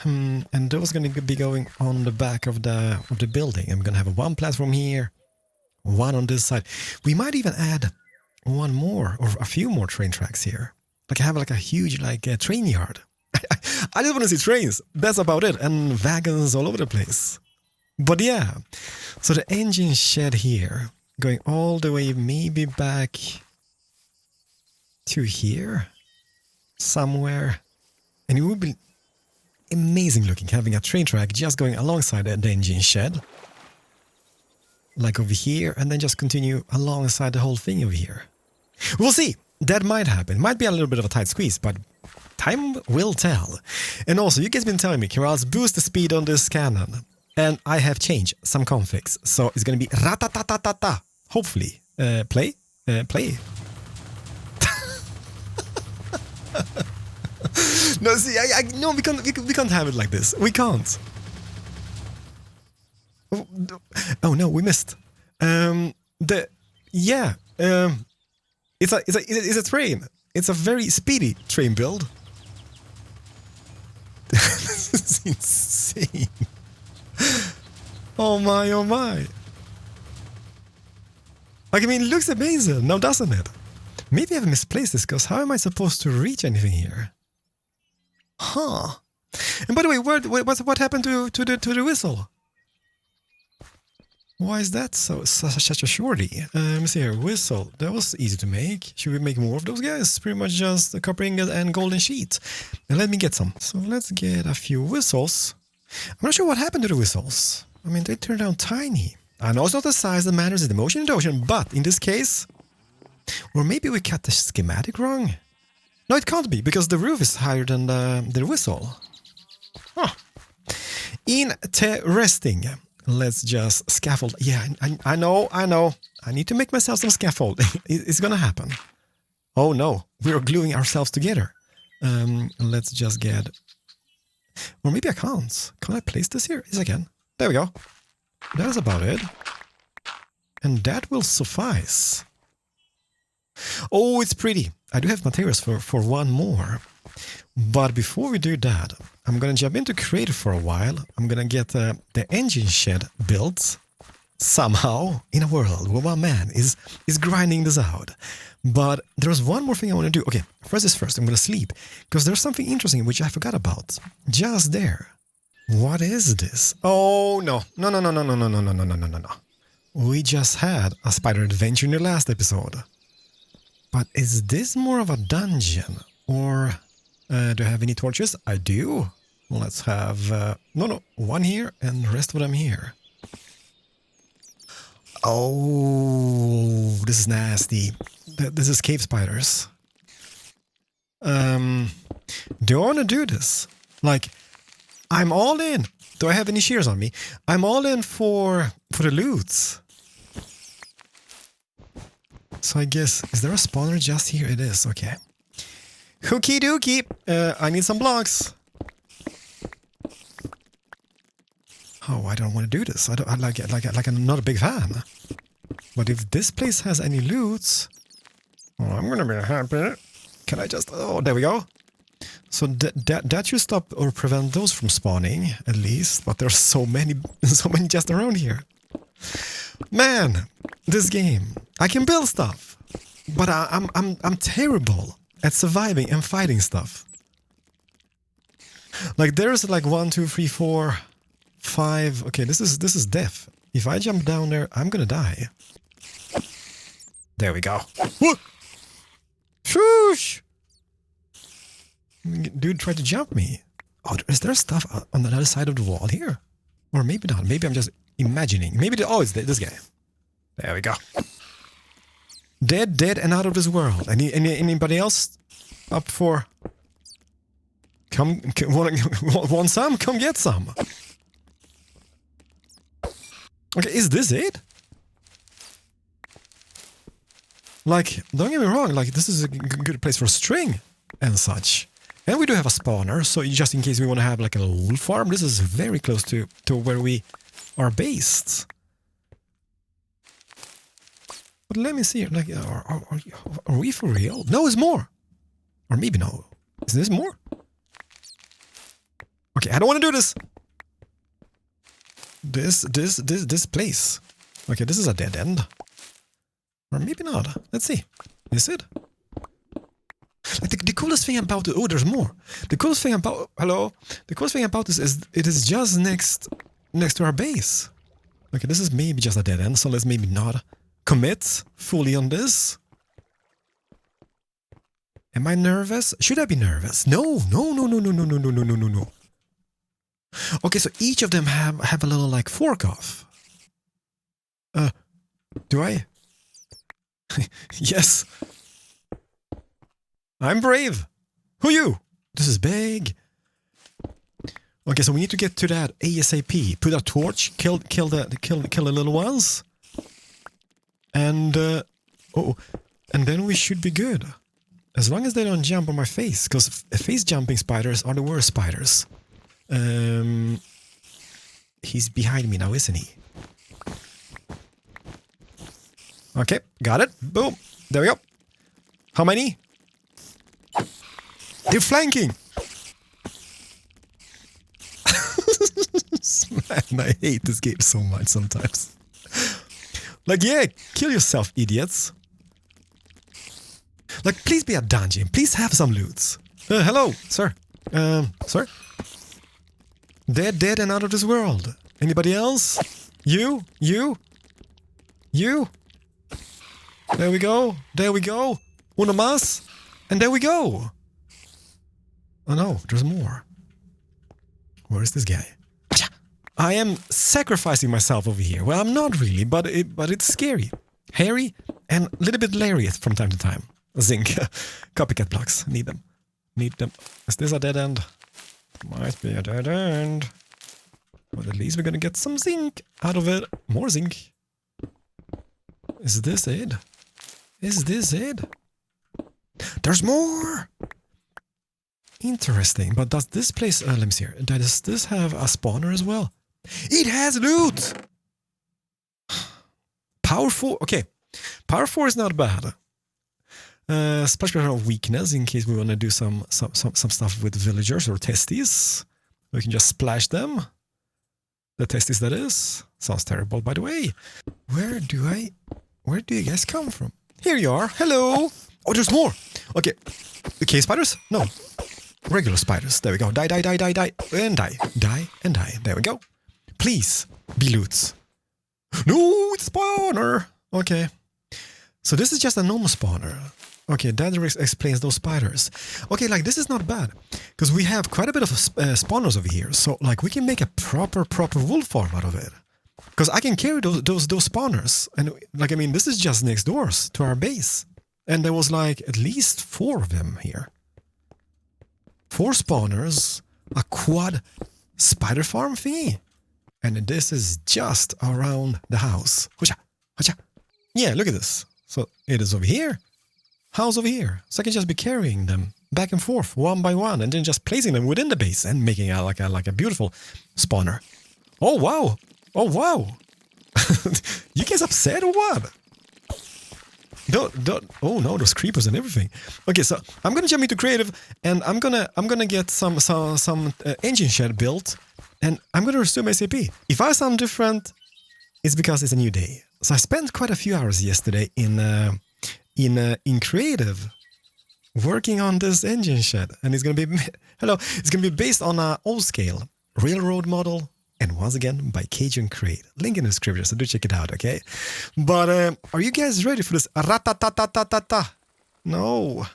Speaker 1: And those are going to be going on the back of the building. I'm going to have one platform here, one on this side. We might even add one more or a few more train tracks here. Like I have like a huge train yard. I just want to see trains. That's about it. And wagons all over the place. But yeah, so the engine shed here, going all the way maybe back to here somewhere. And it would be amazing looking having a train track just going alongside the engine shed. Like over here, and then just continue alongside the whole thing over here. We'll see. That might happen. Might be a little bit of a tight squeeze, but time will tell. And also, you guys been telling me, Keralis, boost the speed on this cannon. And I have changed some configs. So it's going to be ratatatata. Hopefully. Play. No, see, no, we can't have it like this. We can't. Oh no, we missed. It's a train. It's a very speedy train build. This is insane. Oh my, oh my. Like, I mean, it looks amazing now, doesn't it? Maybe I've misplaced this, because how am I supposed to reach anything here? Huh. And by the way, what happened to the whistle? Why is that such a shorty? Let me see here. Whistle. That was easy to make. Should we make more of those guys? Pretty much just a copper ingot and golden sheet. And let me get some. So let's get a few whistles. I'm not sure what happened to the whistles. I mean, they turned out tiny. I know it's not the size that matters, it's the motion in the ocean, but in this case... Or maybe we cut the schematic wrong? No, it can't be, because the roof is higher than the whistle. Huh. Interesting. Let's just scaffold. Yeah, I know. I need to make myself some scaffold. It's gonna happen. Oh no, we're gluing ourselves together. Let's just get... Or maybe I can't. Can I place this here? Yes, I can. There we go. That is about it. And that will suffice. Oh, it's pretty. I do have materials for one more. But before we do that, I'm going to jump into Creator for a while. I'm going to get the engine shed built somehow in a world where one man is grinding this out. But there's one more thing I want to do. Okay, first is first. I'm going to sleep because there's something interesting which I forgot about. Just there. What is this? Oh, no. No, no, no, no, no, no, no, no, no, no, no, no. We just had a spider adventure in the last episode. But is this more of a dungeon? Or do I have any torches? I do. Let's have... no, one here and the rest of them here. Oh, this is nasty. This is cave spiders. Do I want to do this? Like, I'm all in. Do I have any shears on me? I'm all in for the loot. So I guess, is there a spawner just here? It is, okay. Hooky dookie. I need some blocks. Oh, I don't want to do this. I like I'm not a big fan. But if this place has any loot, oh, I'm gonna be happy. Can I just? Oh, there we go. So that should stop or prevent those from spawning at least. But there's so many just around here. Man, this game. I can build stuff, but I'm terrible at surviving and fighting stuff. Like there's like 1, 2, 3, 4, 5. Okay, this is death. If I jump down there, I'm gonna die. There we go. Whoa! Shoosh! Dude tried to jump me. Oh, is there stuff on the other side of the wall here? Or maybe not. Maybe I'm just imagining. Maybe oh, it's this guy. There we go. Dead, and out of this world. Anybody else up for? Want some? Come get some. Okay, is this it? Like, don't get me wrong. Like, this is a good place for string and such. And we do have a spawner, so just in case we want to have like a wool farm, this is very close to where we are based. But let me see, like, are we for real? No, it's more. Or maybe no. Is this more? Okay, I don't want to do this. This place. Okay, this is a dead end. Or maybe not. Let's see. Is it? Like the coolest thing about it... Oh, there's more. The coolest thing about... Hello? The coolest thing about this is it is just next to our base. Okay, this is maybe just a dead end, so let's maybe not commit fully on this. Am I nervous? Should I be nervous? No. Okay, so each of them have a little like fork off. Do I? Yes. I'm brave. Who you? This is big. Okay, so we need to get to that ASAP. Put a torch, kill the little ones, and and then we should be good. As long as they don't jump on my face, because face jumping spiders are the worst spiders. He's behind me now, isn't he? Okay, got it. Boom. There we go. How many? They're flanking. Man, I hate this game so much sometimes. Like, yeah, kill yourself, idiots. Like, please be a dungeon. Please have some loots. Hello, sir. Sir? Dead and out of this world. Anybody else? You? There we go. Uno más. And there we go. Oh no, there's more. Where is this guy? I am sacrificing myself over here. Well, I'm not really, but it's scary. Hairy and a little bit lariat from time to time. Zinc. Copycat blocks. Need them. Is this a dead end? Might be a dead end. But at least we're gonna get some zinc out of it. More zinc. Is this it? There's more! Interesting, but does this place... let me see here. Does this have a spawner as well? It has loot! Power 4... Okay. Power 4 is not bad. Splash Pad of weakness in case we want to do some stuff with villagers or testes. We can just splash them. The testes, that is. Sounds terrible, by the way. Where do you guys come from? Here you are. Hello. Oh, there's more. Okay. The cave spiders? No. Regular spiders. There we go. Die, die, die, die, die. And die. Die and die. There we go. Please be loots. No, it's a spawner. Okay. So this is just a normal spawner. Okay, that explains those spiders. Okay, like this is not bad. Because we have quite a bit of spawners over here. So like we can make a proper wolf farm out of it. Because I can carry those spawners. And like, I mean, this is just next doors to our base. And there was like at least 4 of them here. 4 spawners, a quad spider farm thingy. And this is just around the house. Yeah, look at this. So it is over here. House over here. So I can just be carrying them back and forth one by one and then just placing them within the base and making like a beautiful spawner. Oh wow. Oh wow. You guys upset or what? Don't. Oh no, those creepers and everything. Okay, so I'm gonna jump into creative and I'm gonna get some engine shed built and I'm gonna resume SAP. If I sound different, it's because it's a new day. So I spent quite a few hours yesterday in creative working on this engine shed, and it's gonna be it's gonna be based on a old scale railroad model, and once again by Cajun Create. Link in the description, so do check it out, okay? But are you guys ready for this? Ratatatatata. No,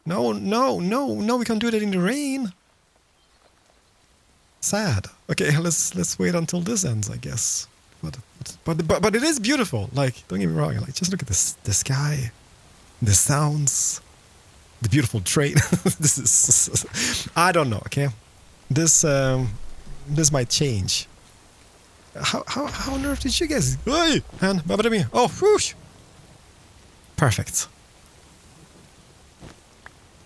Speaker 1: we can't do that in the rain. Sad. Okay, let's wait until this ends, I guess. But it is beautiful. Like, don't get me wrong. Like, just look at this, the sky, the sounds, the beautiful train. This is, I don't know. Okay, this might change. How on earth did you guys? Hey, and oh, whoosh! Perfect.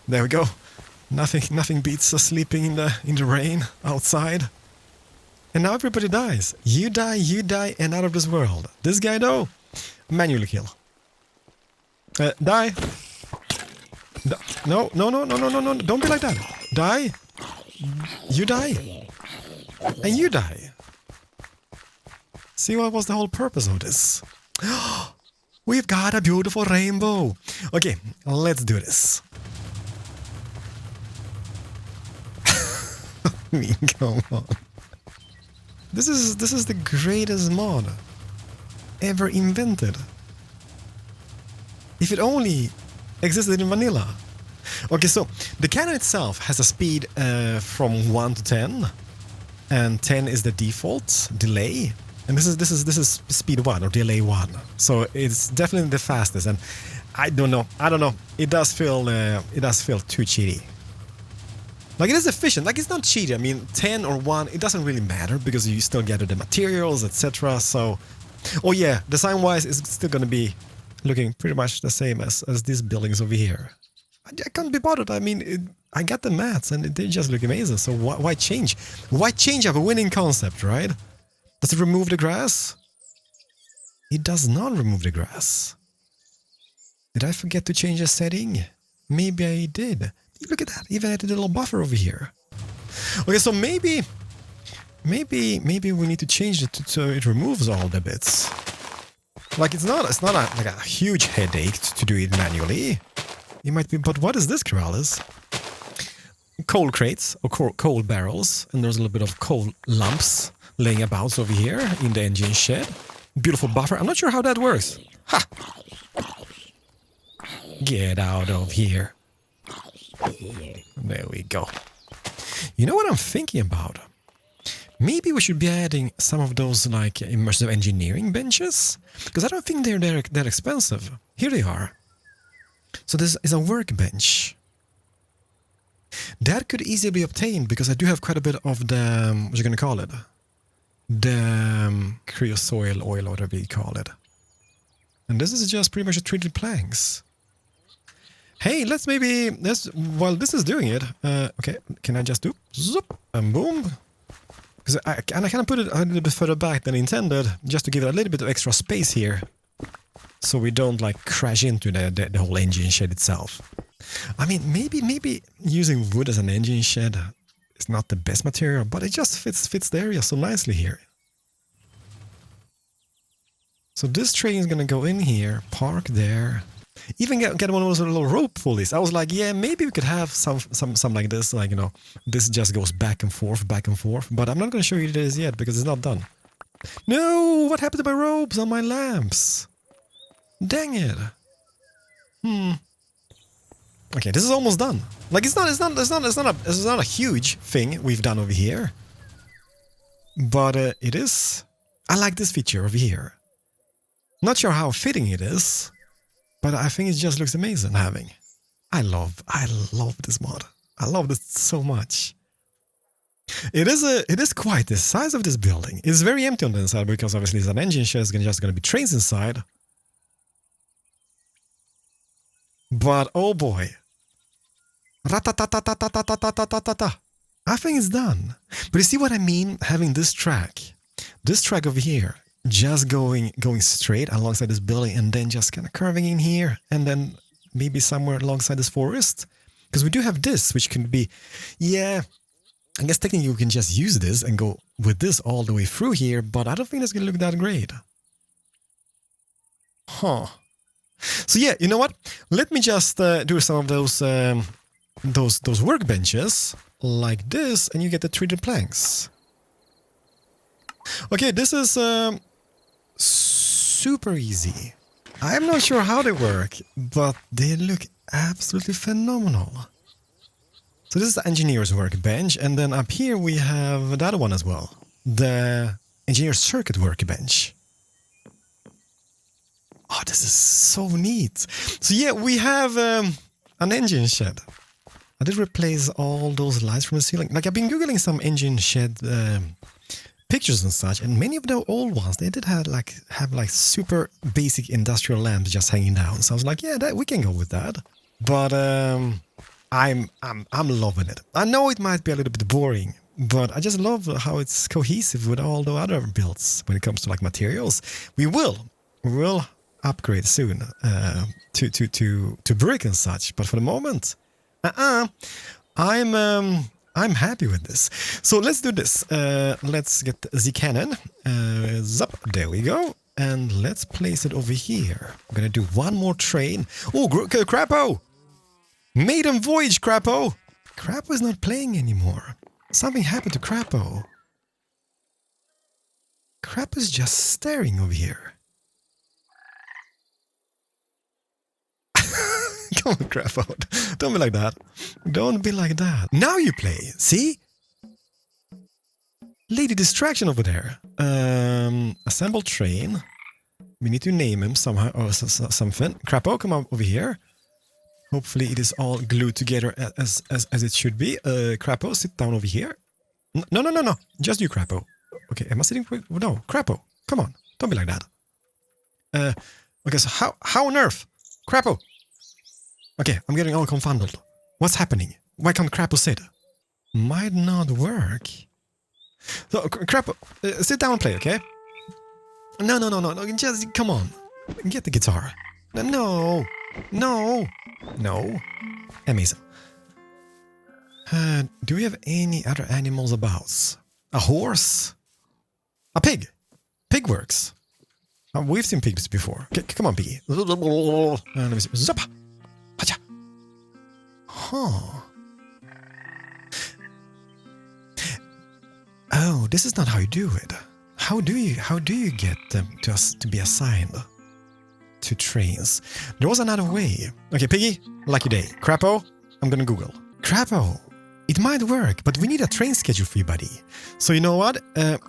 Speaker 1: There we go. Nothing beats sleeping in the rain outside. And now everybody dies. You die, and out of this world. This guy, though, manually kill. Die. No. Don't be like that. Die. You die. And you die. See, what was the whole purpose of this? We've got a beautiful rainbow. Okay, let's do this. I mean, come on. This is the greatest mod ever invented. If it only existed in vanilla. Okay, so the cannon itself has a speed from 1 to 10, and 10 is the default delay, and this is speed 1 or delay 1. So it's definitely the fastest, and I don't know. It does feel too cheaty. Like, it is efficient. Like, it's not cheaty. I mean, 10 or 1, it doesn't really matter because you still gather the materials, etc. So, oh yeah, design-wise, it's still gonna be looking pretty much the same as these buildings over here. I can't be bothered. I mean, I got the mats and they just look amazing. So why change? Why change up a winning concept, right? Does it remove the grass? It does not remove the grass. Did I forget to change the setting? Maybe I did. Look at that. Even added a little buffer over here. Okay, so maybe we need to change it so it removes all the bits. Like, it's not like a huge headache to do it manually. It might be, but what is this, Keralis? Coal crates or coal barrels, and there's a little bit of coal lumps laying about over here in the engine shed. Beautiful buffer. I'm not sure how that works. Ha! Get out of here. There we go. You know what I'm thinking about? Maybe we should be adding some of those like immersive engineering benches, because I don't think they're that expensive. Here they are. So this is a workbench. That could easily be obtained because I do have quite a bit of the, what you're gonna call it? The creosote oil, or whatever you call it. And this is just pretty much a treated planks. Hey, while this is doing it, okay, can I just do zoop and boom? Because I kind of put it a little bit further back than intended, just to give it a little bit of extra space here. so we don't like crash into the whole engine shed itself. I mean, maybe using wood as an engine shed is not the best material, but it just fits the area so nicely here. So this train is gonna go in here, park there, even get one of those little rope pulleys. I was like, yeah, maybe we could have some like this, like, you know, this just goes back and forth, but I'm not gonna show you this yet because it's not done. No, what happened to my ropes on my lamps? Dang it. Okay, this is almost done. Like, it's not a huge thing we've done over here, but it is. I like this feature over here. Not sure how fitting it is, but I think it just looks amazing having. I love this mod. I love this so much. It is quite the size of this building. It's very empty on the inside because obviously it's an engine shed. It's just going to be trains inside. But oh boy. Ratatatatatatatatatatata. I think it's done. But you see what I mean? Having this track over here, just going straight alongside this building and then just kind of curving in here and then maybe somewhere alongside this forest. Because we do have this, which can be, yeah, I guess technically you can just use this and go with this all the way through here, but I don't think that's going to look that great. Huh. So yeah, you know what? Let me just do some of those workbenches like this, and you get the 3D planks. Okay, this is super easy. I'm not sure how they work, but they look absolutely phenomenal. So this is the engineer's workbench, and then up here we have the other one as well, the engineer's circuit workbench. Oh, this is so neat. So yeah, we have an engine shed. I did replace all those lights from the ceiling. Like, I've been Googling some engine shed pictures and such, and many of the old ones, they did have like super basic industrial lamps just hanging down. So I was like, yeah, we can go with that. But I'm loving it. I know it might be a little bit boring, but I just love how it's cohesive with all the other builds when it comes to like materials. We will upgrade soon to brick and such, but for the moment, I'm happy with this. So let's do this. Let's get the cannon. Zup, there we go. And let's place it over here. I'm gonna do one more train. Oh, Crapo! Maiden voyage, Crapo! Crapo is not playing anymore. Something happened to Crapo. Crapo is just staring over here. Come on, Crapo. Don't be like that. Don't be like that. Now you play. See? Lady distraction over there. Assemble train. We need to name him somehow or something. Crapo, come up over here. Hopefully it is all glued together as it should be. Crapo, sit down over here. No. Just you, Crapo. Okay, am I sitting? No, Crapo. Come on. Don't be like that. Okay, so how on earth? Crapo. Okay, I'm getting all confounded. What's happening? Why can't Crapo sit? Might not work. So, Crapo, sit down and play, okay? No. Just, come on. Get the guitar. No. Amazing. Do we have any other animals about? A horse? A pig? Pig works. We've seen pigs before. Come on, piggy. Let me see. Zap! Huh. Oh, this is not how you do it. How do you get them to be assigned to trains? There was another way. Okay, Piggy, lucky day. Crapo, I'm gonna Google. Crapo, it might work, but we need a train schedule for you, buddy. So you know what?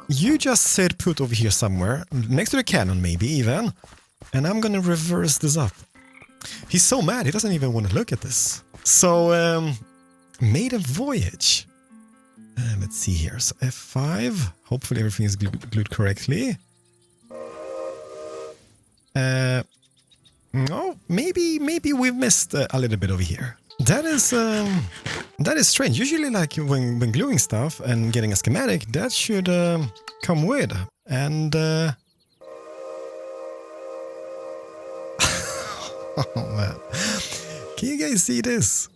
Speaker 1: You just sit put over here somewhere, next to the cannon maybe even, and I'm gonna reverse this up. He's so mad, he doesn't even want to look at this. So, made a voyage. Let's see here. So F5. Hopefully everything is glued correctly. No, maybe we've missed a little bit over here. That is strange. Usually, like when gluing stuff and getting a schematic, that should come with. And Oh man. Can you guys see this?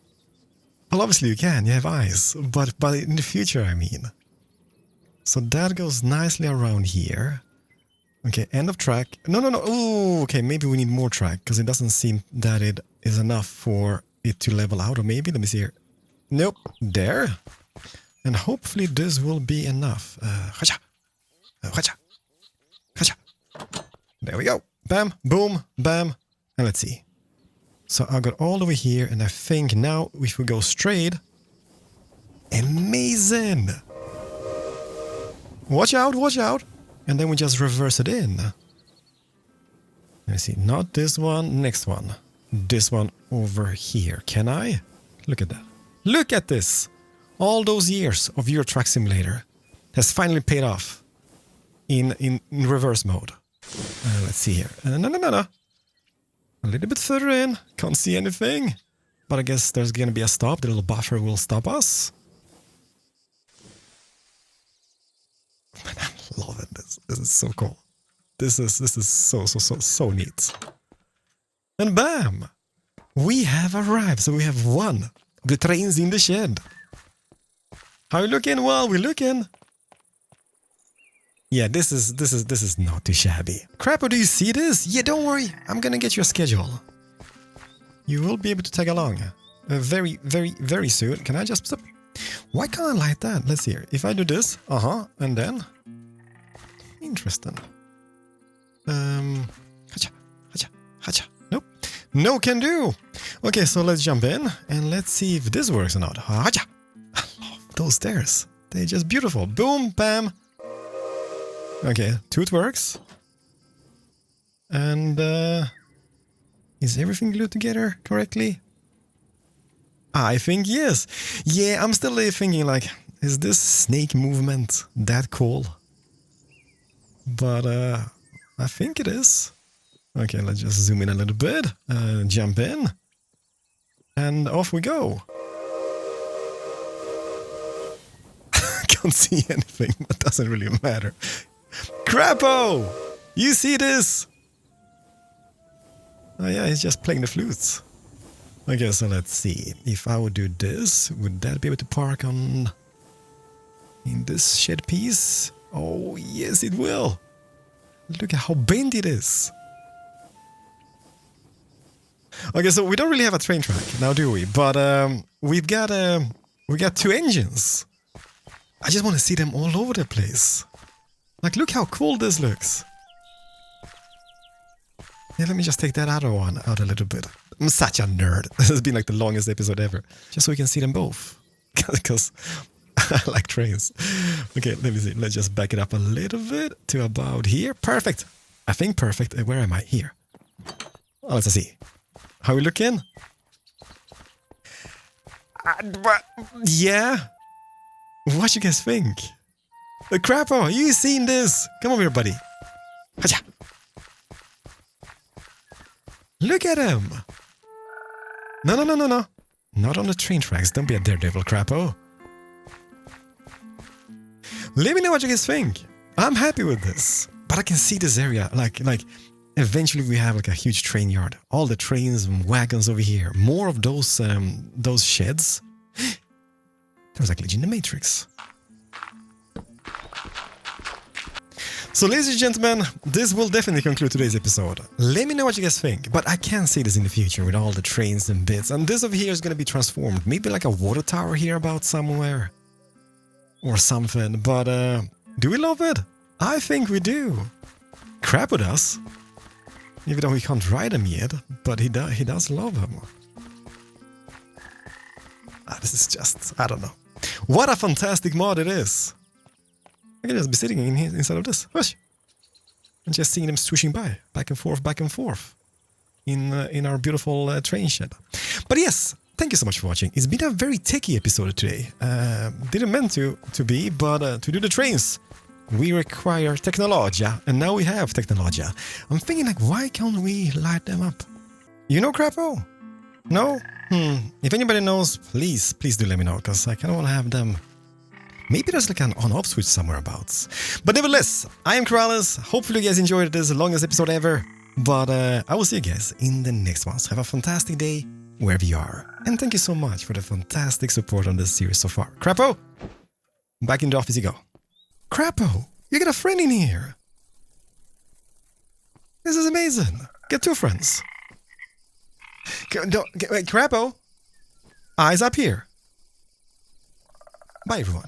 Speaker 1: Well, obviously you can, you have eyes, but in the future, I mean. So that goes nicely around here. Okay, end of track. No. Oh, okay, maybe we need more track, because it doesn't seem that it is enough for it to level out, or maybe, let me see here. Nope, there. And hopefully this will be enough. There we go. Bam, boom, bam. And let's see. So I got all the way here, and I think now if we go straight... Amazing! Watch out, watch out! And then we just reverse it in. Let's see, not this one, next one. This one over here. Can I? Look at that. Look at this! All those years of Euro Truck Simulator has finally paid off in reverse mode. Let's see here. No. A little bit further in. Can't see anything. But I guess there's going to be a stop. The little buffer will stop us. Man, I'm loving this. This is so cool. This is so neat. And bam! We have arrived. So we have one of the trains in the shed. How you looking? Well, we're looking. Yeah, this is not too shabby. Crappo, do you see this? Yeah, don't worry. I'm gonna get you a schedule. You will be able to tag along very, very, very soon. Can I just... Why can't I like that? Let's see here. If I do this, and then... Interesting. Hacha. Nope. No can do. Okay, so let's jump in and let's see if this works or not. Hacha. I love those stairs. They're just beautiful. Boom, bam. Okay, tooth works. And is everything glued together correctly? I think yes. Yeah, I'm still thinking like, is this snake movement that cool? But I think it is. Okay, let's just zoom in a little bit, jump in, and off we go. Can't see anything, but doesn't really matter. Crappo! You see this? Oh yeah, he's just playing the flutes. Okay, so let's see. If I would do this, would that be able to park on... in this shed piece? Oh, yes, it will. Look at how bendy it is. Okay, so we don't really have a train track now, do we? But we got two engines. I just want to see them all over the place. Like, look how cool this looks. Yeah, let me just take that other one out a little bit. I'm such a nerd. This has been like the longest episode ever. Just so we can see them both. Because I like trains. Okay, let me see. Let's just back it up a little bit to about here. Perfect. I think perfect. Where am I? Here. Oh, let's see. How we looking? Yeah. What you guys think? The Crappo, you seen this? Come over here, buddy. Hacha. Look at him. No. Not on the train tracks. Don't be a daredevil, Crappo. Let me know what you guys think. I'm happy with this. But I can see this area. Like eventually we have like a huge train yard. All the trains and wagons over here. More of those sheds. There was a glitch in the Matrix. So ladies and gentlemen, this will definitely conclude today's episode. Let me know what you guys think, but I can see this in the future with all the trains and bits, and this over here is going to be transformed. Maybe like a water tower here about somewhere or something, but do we love it? I think we do. Crappo does. Even though he can't ride him yet, but he does love him. This is just, I don't know. What a fantastic mod it is. I can just be sitting in here inside of this. Hush. And just seeing them swooshing by, back and forth, in our beautiful train shed. But yes, thank you so much for watching. It's been a very techy episode today. Didn't meant to be, but to do the trains, we require technology, and now we have technology. I'm thinking like, why can't we light them up? You know, Crappo? No? If anybody knows, please do let me know, because I kind of want to have them. Maybe there's like an on-off switch somewhere abouts. But nevertheless, I am Keralis. Hopefully you guys enjoyed this longest episode ever. But I will see you guys in the next one. So have a fantastic day wherever you are. And thank you so much for the fantastic support on this series so far. Crapo! Back in the office you go. Crapo! You got a friend in here! This is amazing! Get 2 friends. Wait, Crapo! Eyes up here. Bye everyone.